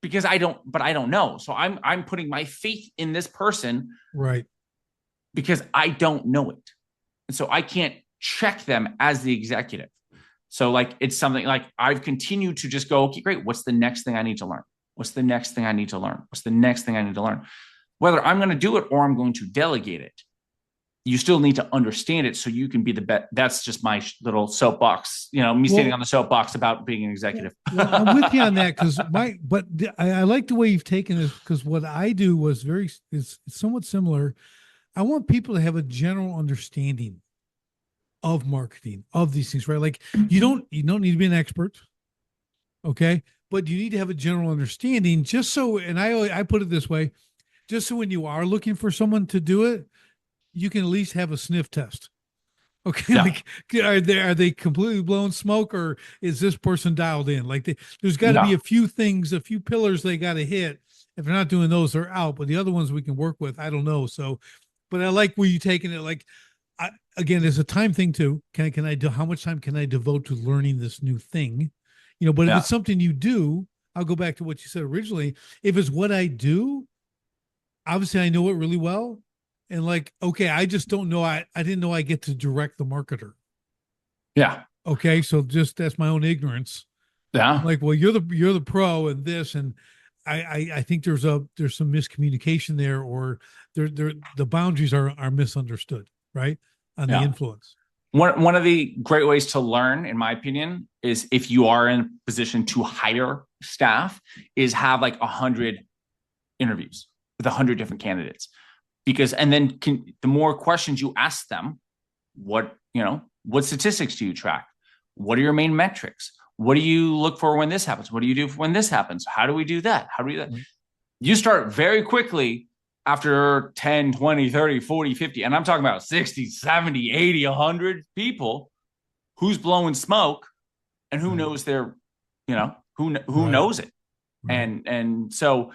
because I don't know. So I'm putting my faith in this person, right, because I don't know it. And so I can't check them as the executive. So like, it's something like I've continued to just go, okay, great. What's the next thing I need to learn? What's the next thing I need to learn? What's the next thing I need to learn? Whether I'm going to do it or I'm going to delegate it, you still need to understand it so you can be the best. That's just my little soapbox, me standing on the soapbox about being an executive. Well, I'm with you on that because I like the way you've taken this because what I do was is somewhat similar. I want people to have a general understanding of marketing, of these things, right? Like you don't need to be an expert, okay? But you need to have a general understanding just so, and I put it this way, just so when you are looking for someone to do it, you can at least have a sniff test. Okay, Yeah. like are they completely blown smoke, or is this person dialed in? Like there's got to be Yeah. a few things, a few pillars they got to hit. If they're not doing those, they're out. But the other ones we can work with. I don't know. So, but I like where you taking it. Like again, there's a time thing too. Can I do, how much time can I devote to learning this new thing? But if Yeah. it's something you do, I'll go back to what you said originally. If it's what I do, obviously I know it really well. And like, okay, I just don't know. I didn't know I get to direct the marketer. Yeah. Okay. So just that's my own ignorance. I'm Yeah. like, well, you're the pro in this. And I think there's some miscommunication there, or the boundaries are misunderstood, right? On the Yeah. influence. One of the great ways to learn, in my opinion, is if you are in a position to hire staff, is have like 100 interviews with 100 different candidates. Because and then the more questions you ask them, what statistics do you track? What are your main metrics? What do you look for when this happens? What do you do when this happens? How do we do that? How do we do that? Right. You start very quickly after 10, 20, 30, 40, 50, and I'm talking about 60, 70, 80, 100 people, who's blowing smoke and who Right. knows who Right. knows it. Right. And so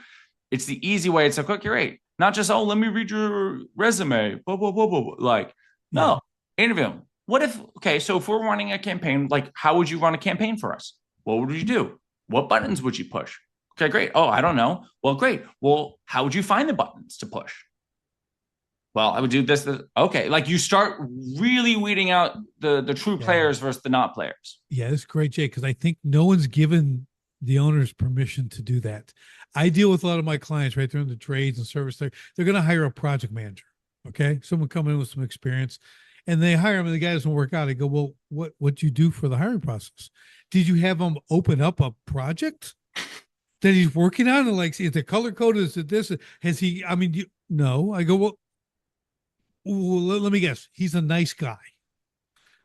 it's the easy way. It's a quick rate. Not just, oh, let me read your resume. Blah, blah, blah, blah, blah. Like, Yeah. no, interview them. What if, okay, so if we're running a campaign, like how would you run a campaign for us? What would you do? What buttons would you push? Okay, great. Oh, I don't know. Well, great. Well, how would you find the buttons to push? Well, I would do this. Okay. Like you start really weeding out the true Yeah. players versus the not players. Yeah, that's great, Jay, because I think no one's given the owners permission to do that. I deal with a lot of my clients, right? They're in the trades and service. They're going to hire a project manager. Okay. Someone come in with some experience and they hire him and the guy doesn't work out. I go, well, what do you do for the hiring process? Did you have him open up a project that he's working on? And like, see, is the color coded? Is it this? Has he, I mean, no. I go, well, let me guess. He's a nice guy.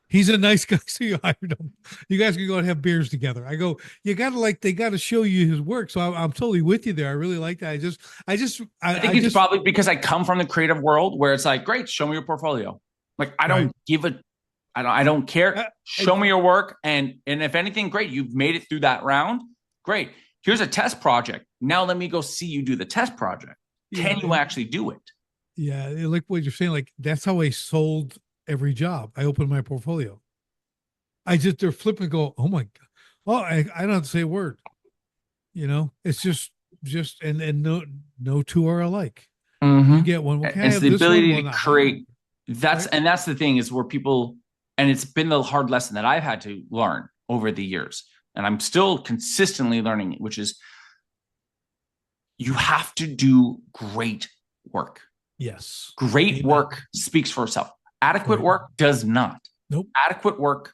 He's a nice guy, so you hired him. You guys can go and have beers together. I go, you gotta like, they gotta show you his work. So I'm totally with you there. I really like that. I think it's probably because I come from the creative world where it's like, great, show me your portfolio. Like I don't right. give a, I don't care. I, Show me your work, and if anything, great, you've made it through that round. Great. Here's a test project. Now let me go see you do the test project. Can you actually do it? Yeah, like what you're saying. Like that's how I sold every job. I opened my portfolio. They're flipping and go, oh my god. Well, I don't have to say a word. It's just and no two are alike. You get one. Well, can I It's have the this one? ability Well, to not that create. one. Right? That's the thing is where people, and it's been the hard lesson that I've had to learn over the years, and I'm still consistently learning it, which is you have to do great work. Yes. Great Amen. work speaks for itself. Adequate Right. work does not. Nope. Adequate work,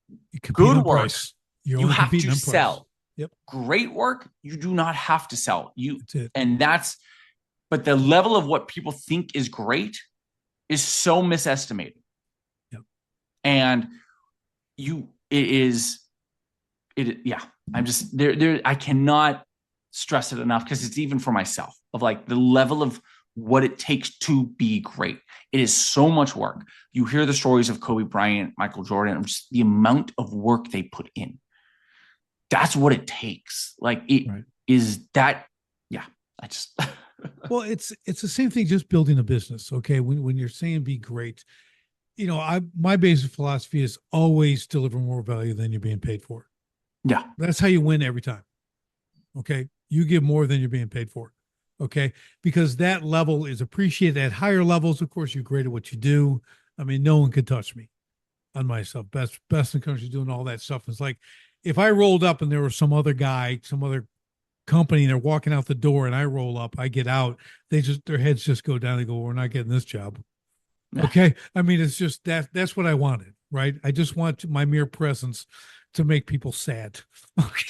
You compete good on work, price. You're you only have competing to on price. sell. Yep. Great work, you do not have to sell. That's it. And but the level of what people think is great is so misestimated. Yep. And yeah. I'm just there. I cannot stress it enough because it's even for myself of like the level of what it takes to be great. It is so much work. You hear the stories of Kobe Bryant, Michael Jordan, just the amount of work they put in. That's what it takes. Like it right. is that. Yeah, I just. Well, it's the same thing. Just building a business. Okay, when you're saying be great, my basic philosophy is always deliver more value than you're being paid for. Yeah, that's how you win every time. Okay, you give more than you're being paid for. Okay, because that level is appreciated at higher levels. Of course, you're great at what you do. I mean, no one could touch me on myself. Best in the country doing all that stuff. It's like if I rolled up and there was some other guy, some other company, and they're walking out the door, and I roll up, I get out. Their heads just go down. They go, "We're not getting this job." yeah. Okay, I mean, it's just that's what I wanted, right? I just want my mere presence to make people sad. Okay.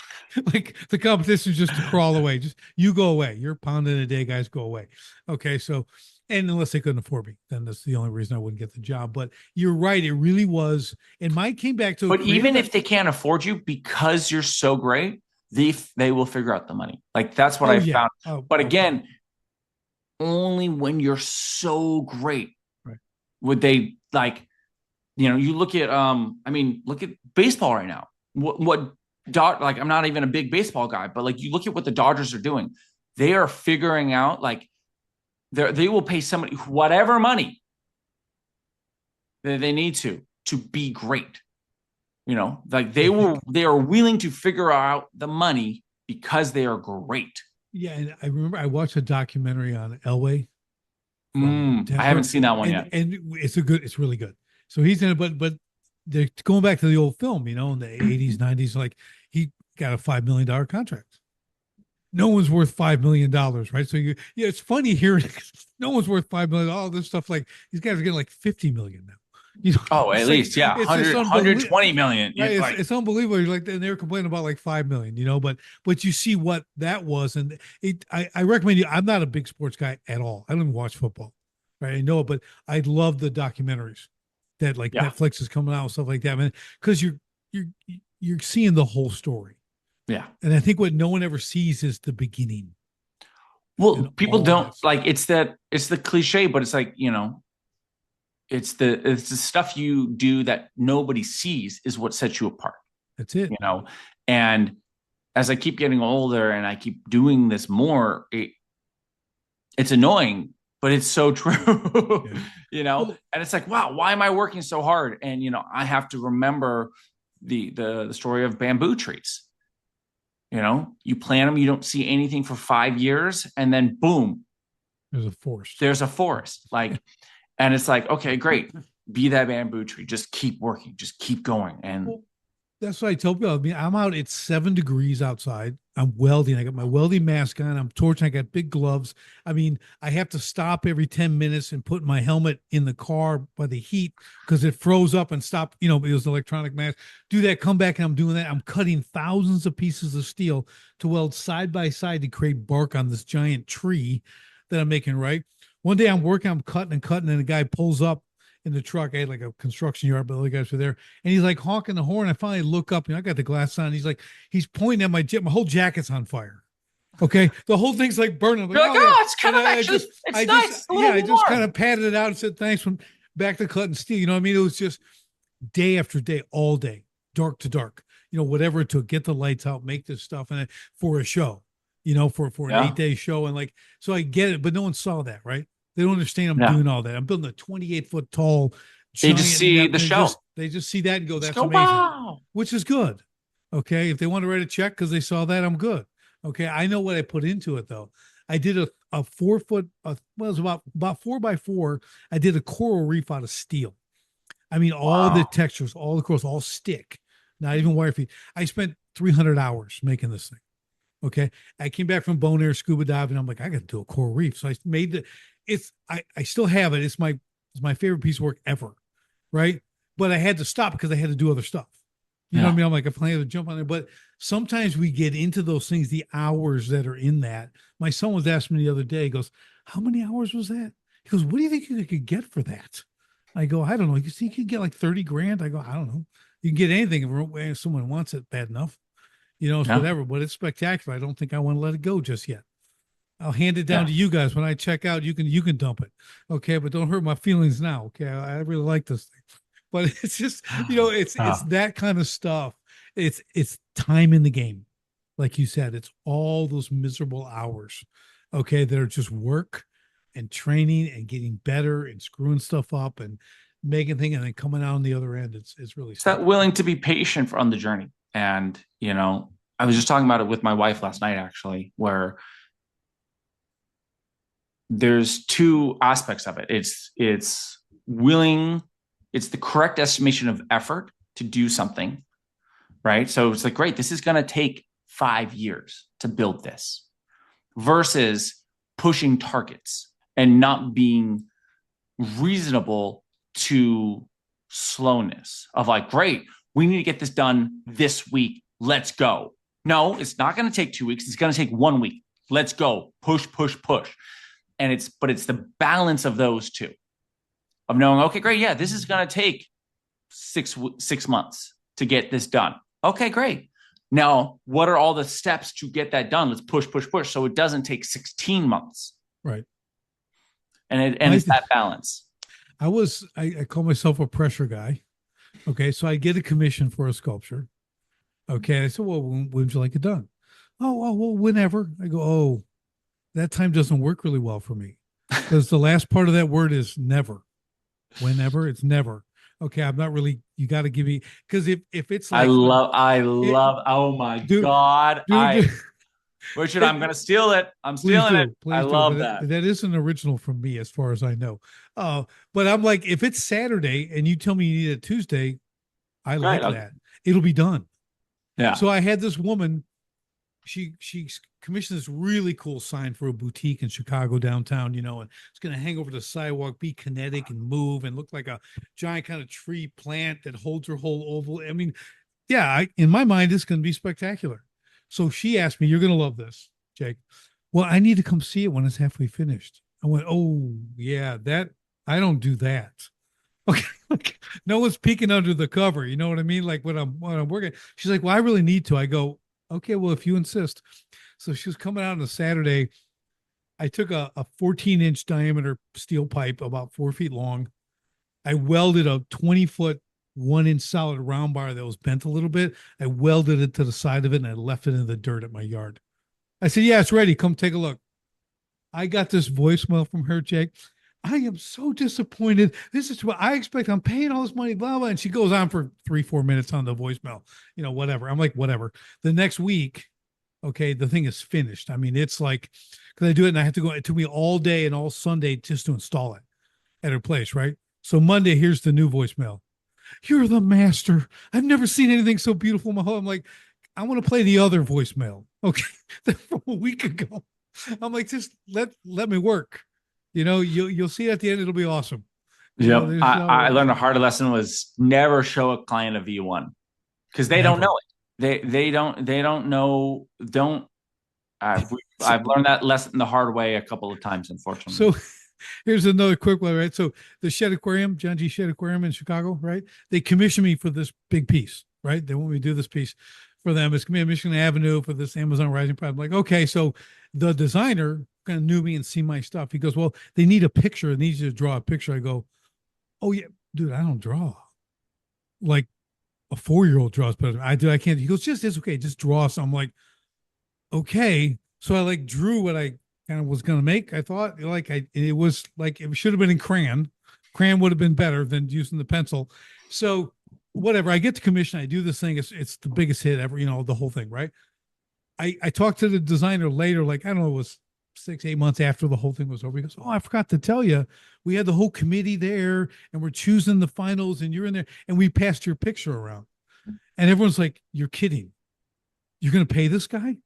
Like the competition is just to crawl away. Just you go away. You're pounding a day, guys, go away. Okay. So, and unless they couldn't afford me, then that's the only reason I wouldn't get the job. But you're right. It really was. And mine came back to, but even if they can't afford you because you're so great, they will figure out the money. Like that's what I found. But again, only when you're so great right. would they like, you look at, look at baseball right now. Like I'm not even a big baseball guy, but like you look at what the Dodgers are doing. They are figuring out like they will pay somebody whatever money They need to be great. You know, like I think, they are willing to figure out the money because they are great. yeah. And I remember I watched a documentary on Elway from I haven't Denver, seen that one yet. and it's really good. So he's in it, but they're going back to the old film, in the 80s, 90s, like he got a $5 million contract. No one's worth $5 million, right? So yeah, it's funny hearing no one's worth $5 million. All this stuff, like these guys are getting like 50 million now. Oh, at It's like least, yeah, it's just 100, unbelievable, 120 million. right? It's, Like, it's unbelievable. Like, and they were complaining about like 5 million, but you see what that was, and I recommend you. I'm not a big sports guy at all. I don't even watch football, right? I know it, but I love the documentaries that like yeah, Netflix is coming out and stuff like that, man, because you're you're seeing the whole story. yeah. And I think what no one ever sees is the beginning and Well, people all don't that stuff. like it's the cliche, but it's like, it's the stuff you do that nobody sees is what sets you apart, That's it. you know. And as I keep getting older and I keep doing this more, it's annoying, but it's so true, Yeah. Well, And it's like, wow, why am I working so hard? And I have to remember the story of bamboo trees. You plant them, you don't see anything for 5 years, and then boom, there's a force. there's a forest. Like, and it's like, okay, great, be that bamboo tree, just keep working, just keep going. And Well, that's what I tell people. I mean, I'm out. It's 7 degrees outside. I'm welding. I got my welding mask on. I'm torching. I got big gloves. I mean, I have to stop every 10 minutes and put my helmet in the car by the heat because it froze up and stopped. It was an electronic mask. Do that, come back, and I'm doing that. I'm cutting thousands of pieces of steel to weld side by side to create bark on this giant tree that I'm making, right? One day I'm working, I'm cutting and cutting, and a guy pulls up in the truck. I had like a construction yard, but the other guys were there, and he's like honking the horn. I finally look up, and I got the glass on. He's pointing at my whole jacket's on fire. Okay, the whole thing's like burning. I'm like, you're like, oh yeah, oh, it's kind and of actually, it's nice, it's a yeah, little I just kind warm. of patted it out and said thanks from back to cutting steel. You know what I mean? It was just day after day, all day, dark to dark. Whatever it took, get the lights out, make this stuff, and for a show. For an Yeah, 8 day show, and like, so I get it, but no one saw that, right? They don't understand I'm yeah. doing all that. I'm building a 28-foot tall They just giant see net. the show. They just see that and go, Just that's go, amazing, wow. which is good. Okay. If they want to write a check because they saw that, I'm good. Okay. I know what I put into it though. I did a 4 foot, well, it was about 4x4. I did a coral reef out of steel. I mean, all the Wow. textures, all the corals, all stick, not even wire feed. I spent 300 hours making this thing. Okay. I came back from Bonaire scuba diving. I'm like, I got to do a coral reef. So I made I still have it. It's my favorite piece of work ever. Right. But I had to stop because I had to do other stuff. You know what I Yeah. mean? I'm like, I plan to jump on there. But sometimes we get into those things, the hours that are in that. My son was asking me the other day, he goes, how many hours was that? He goes, what do you think you could get for that? I go, I don't know. You see, you could get like 30 grand. I go, I don't know. You can get anything if someone wants it bad enough. It's Yeah. whatever, but it's spectacular. I don't think I want to let it go just yet. I'll hand it down Yeah. to you guys when I check out. You can dump it, okay? But don't hurt my feelings now, okay? I really like this thing, but it's just it's Oh, that kind of stuff. It's time in the game, like you said. It's all those miserable hours, okay, that are just work and training and getting better and screwing stuff up and making things and then coming out on the other end. It's really it's that something. willing to be patient on the journey. And, I was just talking about it with my wife last night, actually, where there's two aspects of it. It's willing, it's the correct estimation of effort to do something, right? So it's like, great, this is going to take 5 years to build this versus pushing targets and not being reasonable to slowness of like, great, we need to get this done this week. Let's go. No, it's not going to take 2 weeks. It's going to take 1 week. Let's go. Push, push, push. But it's the balance of those two of knowing, okay, great. Yeah, this is going to take 6 months to get this done. Okay, great. Now, what are all the steps to get that done? Let's push, push, push. So it doesn't take 16 months. Right. And I it's that balance. I call myself a pressure guy. Okay, so I get a commission for a sculpture. Okay, I said, well, when would you like it done? Oh, well, whenever. I go, oh, that time doesn't work really well for me because the last part of that word is never. Whenever, it's never. Okay, I'm not really. You got to give me because if it's I like love, I it, love, oh my do God. do Richard, it, I'm going to steal it. I'm please stealing it. do, I please do. love But that. that is an original from me, as far as I know. But I'm like, if it's Saturday and you tell me you need it Tuesday, I Right. like that. It'll be done. Yeah. So I had this woman. She commissioned this really cool sign for a boutique in Chicago downtown, and it's going to hang over the sidewalk, be kinetic and move and look like a giant kind of tree plant that holds her whole oval. I mean, yeah, in my mind, it's going to be spectacular. So she asked me, "You're going to love this, Jake." Well, I need to come see it when it's halfway finished. I went, "Oh, yeah, that I don't do that." Okay, like no one's peeking under the cover. You know what I mean? Like when I'm working, she's like, "Well, I really need to." I go, "Okay, well, if you insist." So she was coming out on a Saturday. I took a 14-inch diameter steel pipe about 4 feet long. I welded a 20-foot 1-inch solid round bar that was bent a little bit. I welded it to the side of it and I left it in the dirt at my yard. I said, "Yeah, it's ready. Come take a look." I got this voicemail from her, Jake. "I am so disappointed. This is what I expect. I'm paying all this money, blah, blah." And she goes on for 3, 4 minutes on the voicemail, whatever. I'm like, whatever. The next week, okay, the thing is finished. I mean, it's like, because I do it and I have to go, it took me all day and all Sunday just to install it at her place, right? So Monday, here's the new voicemail. "You're the master. I've never seen anything so beautiful in my whole." I'm like, I want to play the other voicemail. Okay. From a week ago. I'm like, just let me work. You'll see at the end, it'll be awesome. Yep. There's I no learned a hard lesson was never show a client a V1 because they don't never. know it. They don't know. Don't. So, I've learned that lesson the hard way a couple of times, unfortunately. so here's another quick one, right? So the Shed Aquarium, John G. Shed Aquarium in Chicago, right? They commissioned me for this big piece, right? They want me to do this piece for them. It's going to be Michigan Avenue for this Amazon Rising project. I'm like, okay. So the designer kind of knew me and see my stuff. He goes, "Well, they need a picture. They need you to draw a picture." I go, "Oh yeah, dude, I don't draw. Like a 4-year-old draws better. I do. I can't." He goes, "Just it's okay. Just draw." So I'm like, okay. So I like drew what I kind of was gonna make. I thought like it was like it should have been in crayon. Crayon would have been better than using the pencil. So whatever. I get the commission. I do this thing. It's the biggest hit ever. The whole thing, right? I talked to the designer later, like I don't know, it was 6, 8 months after the whole thing was over. He goes, "Oh, I forgot to tell you, we had the whole committee there, and we're choosing the finals, and you're in there, and we passed your picture around." And everyone's like, "You're kidding? You're gonna pay this guy?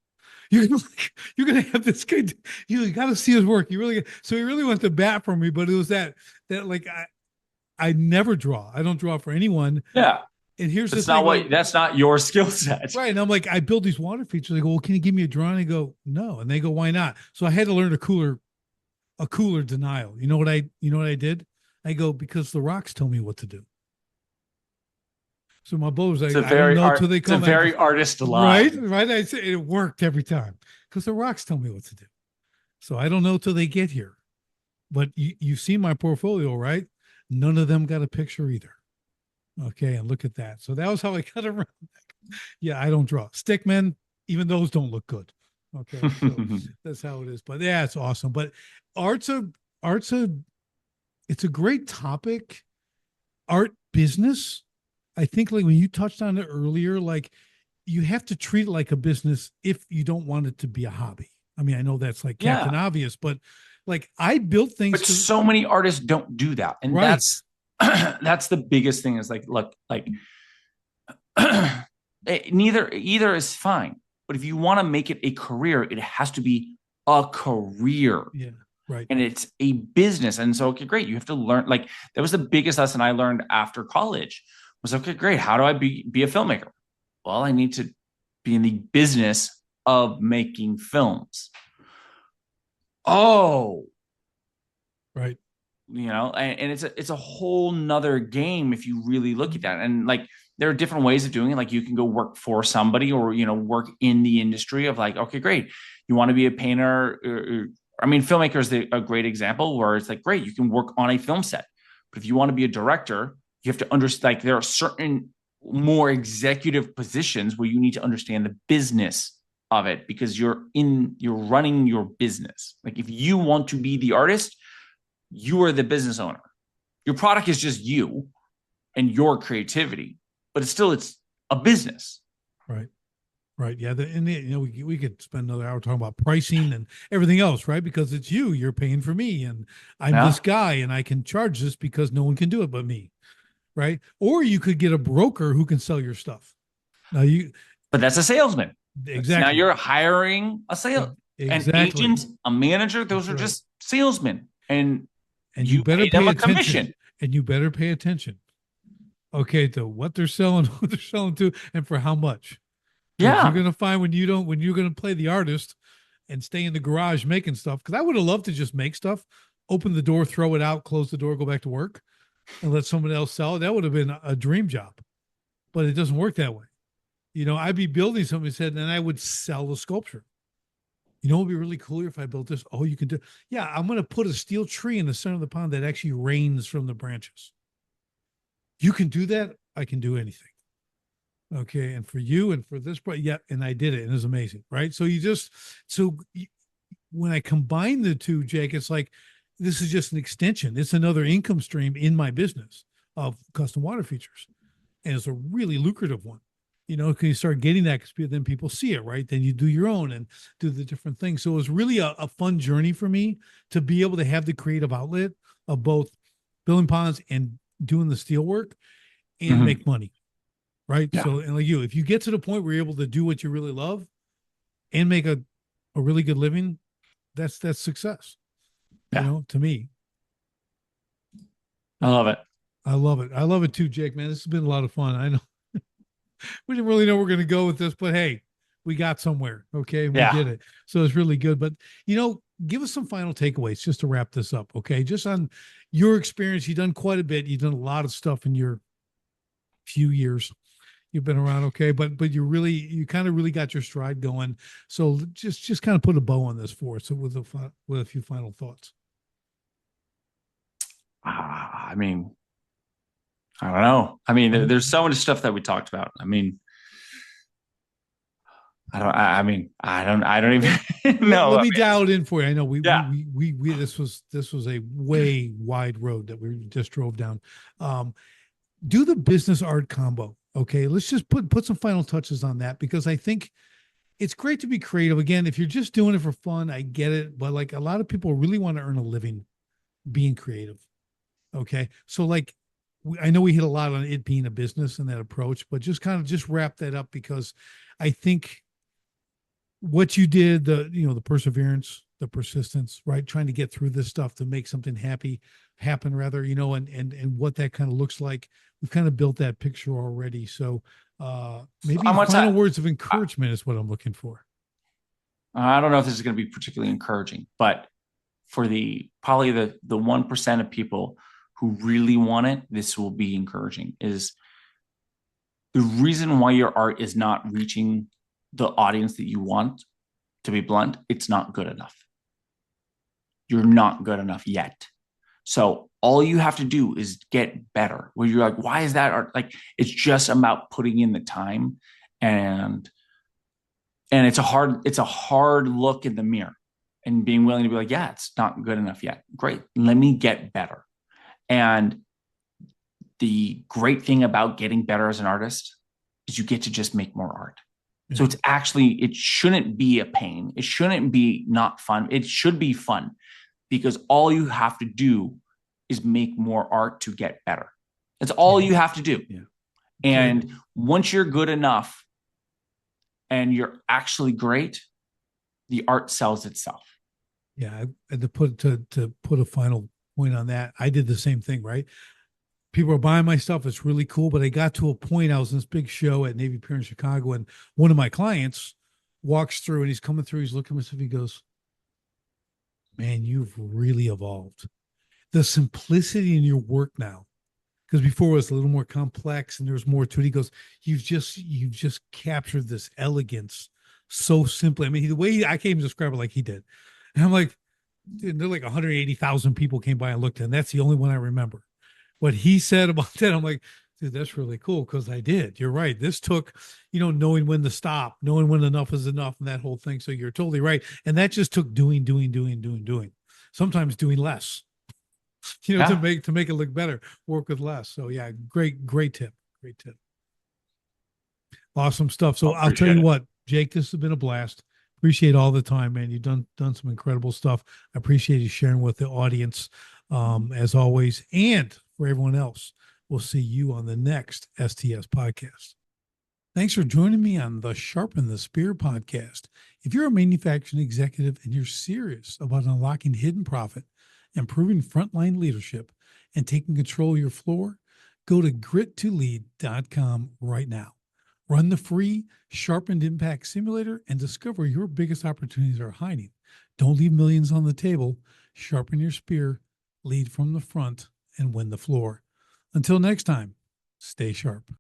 You're gonna have this guy? You got to see his work. You really." So he really went to bat for me, but it was that like I never draw. I don't draw for anyone. Yeah. And here's the That's thing, not like, what. That's not your skill set. right. And I'm like, I build these water features. They go, "Well, can you give me a drawing?" I go, "No." And they go, "Why not?" So I had to learn a cooler denial. You know what I did? I go, "Because the rocks tell me what to do." So my bow was It's like, a "I don't very know art. till they It's a come." very artist Right, line. right. I say it worked every time because the rocks tell me what to do. So I don't know till they get here. But you see my portfolio, right? None of them got a picture either. Okay, and look at that. So that was how I got around. Yeah, I don't draw stickmen. Even those don't look good. Okay, so that's how it is. But yeah, it's awesome. But art's a art's a it's a great topic. Art business. I think like when you touched on it earlier, like you have to treat it like a business if you don't want it to be a hobby. I mean, I know that's like Captain Yeah. Obvious, but like I built things But because so many artists don't do that, and right, that's the biggest thing. Is like, look, like neither either is fine. But if you want to make it a career, it has to be a career, yeah, right, and it's a business. And so, okay, great. You have to learn. Like that was the biggest lesson I learned after college. Was okay, great. How do I be a filmmaker? Well, I need to be in the business of making films. Oh, right, and it's a whole nother game if you really look at that. And like there are different ways of doing it. Like you can go work for somebody or work in the industry of like, okay, great, you want to be a painter, I mean, filmmaker is a great example where it's like, great, you can work on a film set. But if you want to be a director, you have to understand, like there are certain more executive positions where you need to understand the business of it because you're running your business. Like if you want to be the artist, you are the business owner. Your product is just you, and your creativity, but it's a business. Right. Right. Yeah. We could spend another hour talking about pricing and everything else, right? Because it's you, you're paying for me, and I'm Yeah. this guy, and I can charge this because no one can do it but me. Right. Or you could get a broker who can sell your stuff. Now But that's a salesman. Now exactly. you're hiring a sale, an Exactly. agent, a manager. Those That's are right. just salesmen, and And you you better pay them pay a attention. commission. And you better pay attention. Okay, to what they're selling, what they're selling to, and for how much. Because you're Yeah. gonna find when you're gonna play the artist and stay in the garage making stuff. Because I would have loved to just make stuff, open the door, throw it out, close the door, go back to work, and let someone else sell it. That would have been a dream job. But it doesn't work that way. I'd be building something, said, and I would sell the sculpture. It would be really cooler if I built this. Oh, you can do. Yeah, I'm going to put a steel tree in the center of the pond that actually rains from the branches. You can do that. I can do anything. Okay. And for you and for this, but yeah, and I did it, and it was amazing. Right. When I combine the two, Jake, it's like this is just an extension. It's another income stream in my business of custom water features. And it's a really lucrative one. Because you start getting that, because then people see it, right? Then you do your own and do the different things. So it was really a fun journey for me to be able to have the creative outlet of both building ponds and doing the steel work and Mhm. make money, right? Yeah. So, and like if you get to the point where you're able to do what you really love and make a really good living, that's success, Yeah. to me. I love it. I love it. I love it too, Jake, man. This has been a lot of fun. I know we didn't really know where we're going to go with this, but hey, we got somewhere. Okay. And we Yeah. did it. So it's really good. But, give us some final takeaways just to wrap this up. Okay. Just on your experience. You've done quite a bit. You've done a lot of stuff in your few years you've been around. Okay. But you kind of really got your stride going. So just kind of put a bow on this for us with a few final thoughts. I mean, I don't know. I mean, there's so much stuff that we talked about. I mean, I don't even know. Let I me mean, dial it in for you. I know yeah. this was a way wide road that we just drove down. Um, do the business art combo. Okay. Let's just put some final touches on that, because I think it's great to be creative. Again, if you're just doing it for fun, I get it. But like a lot of people really want to earn a living being creative. Okay. So like, I know we hit a lot on it being a business and that approach, but just kind of just wrap that up, because I think what you did, the perseverance, the persistence, right? Trying to get through this stuff to make something happen rather, and what that kind of looks like. We've kind of built that picture already. So So maybe I want final to. words of encouragement is what I'm looking for. I don't know if this is going to be particularly encouraging, but for probably the 1% of people who really want it, this will be encouraging. Is the reason why your art is not reaching the audience that you want, to be blunt, it's not good enough. You're not good enough yet. So all you have to do is get better. Where you're like, why is that art? Like, it's just about putting in the time, and it's a hard look in the mirror and being willing to be like, yeah, it's not good enough yet. Great. Let me get better. And the great thing about getting better as an artist is you get to just make more art. Yeah. So it shouldn't be a pain. It shouldn't be not fun. It should be fun, because all you have to do is make more art to get better. That's all Yeah. you have to do. Yeah. And once you're good enough and you're actually great, the art sells itself. Yeah. And to put a final point on that, I did the same thing, right? People are buying my stuff. It's really cool. But I got to a point, I was in this big show at Navy Pier in Chicago, and one of my clients walks through and he's coming through. He's looking at myself. He goes, man, you've really evolved. The simplicity in your work now, because before it was a little more complex and there was more to it. He goes, you've just captured this elegance so simply. I mean, the way I can't even describe it like he did. And I'm like, dude, they're like 180,000 people came by and looked, and that's the only one I remember. What he said about that, I'm like, dude, that's really cool, because I did. You're right. This took, knowing when to stop, knowing when enough is enough, and that whole thing. So you're totally right. And that just took doing. Sometimes doing less. Yeah, to make it look better, work with less. So yeah, great tip. Great tip. Awesome stuff. I So I'll tell appreciate you it. what, Jake, this has been a blast. Appreciate all the time, man. You've done some incredible stuff. I appreciate you sharing with the audience, as always. And for everyone else, we'll see you on the next STS podcast. Thanks for joining me on the Sharpen the Spear podcast. If you're a manufacturing executive and you're serious about unlocking hidden profit, improving frontline leadership, and taking control of your floor, go to grit2lead.com right now. Run the free Sharpened Impact Simulator and discover your biggest opportunities are hiding. Don't leave millions on the table. Sharpen your spear, lead from the front, and win the floor. Until next time, stay sharp.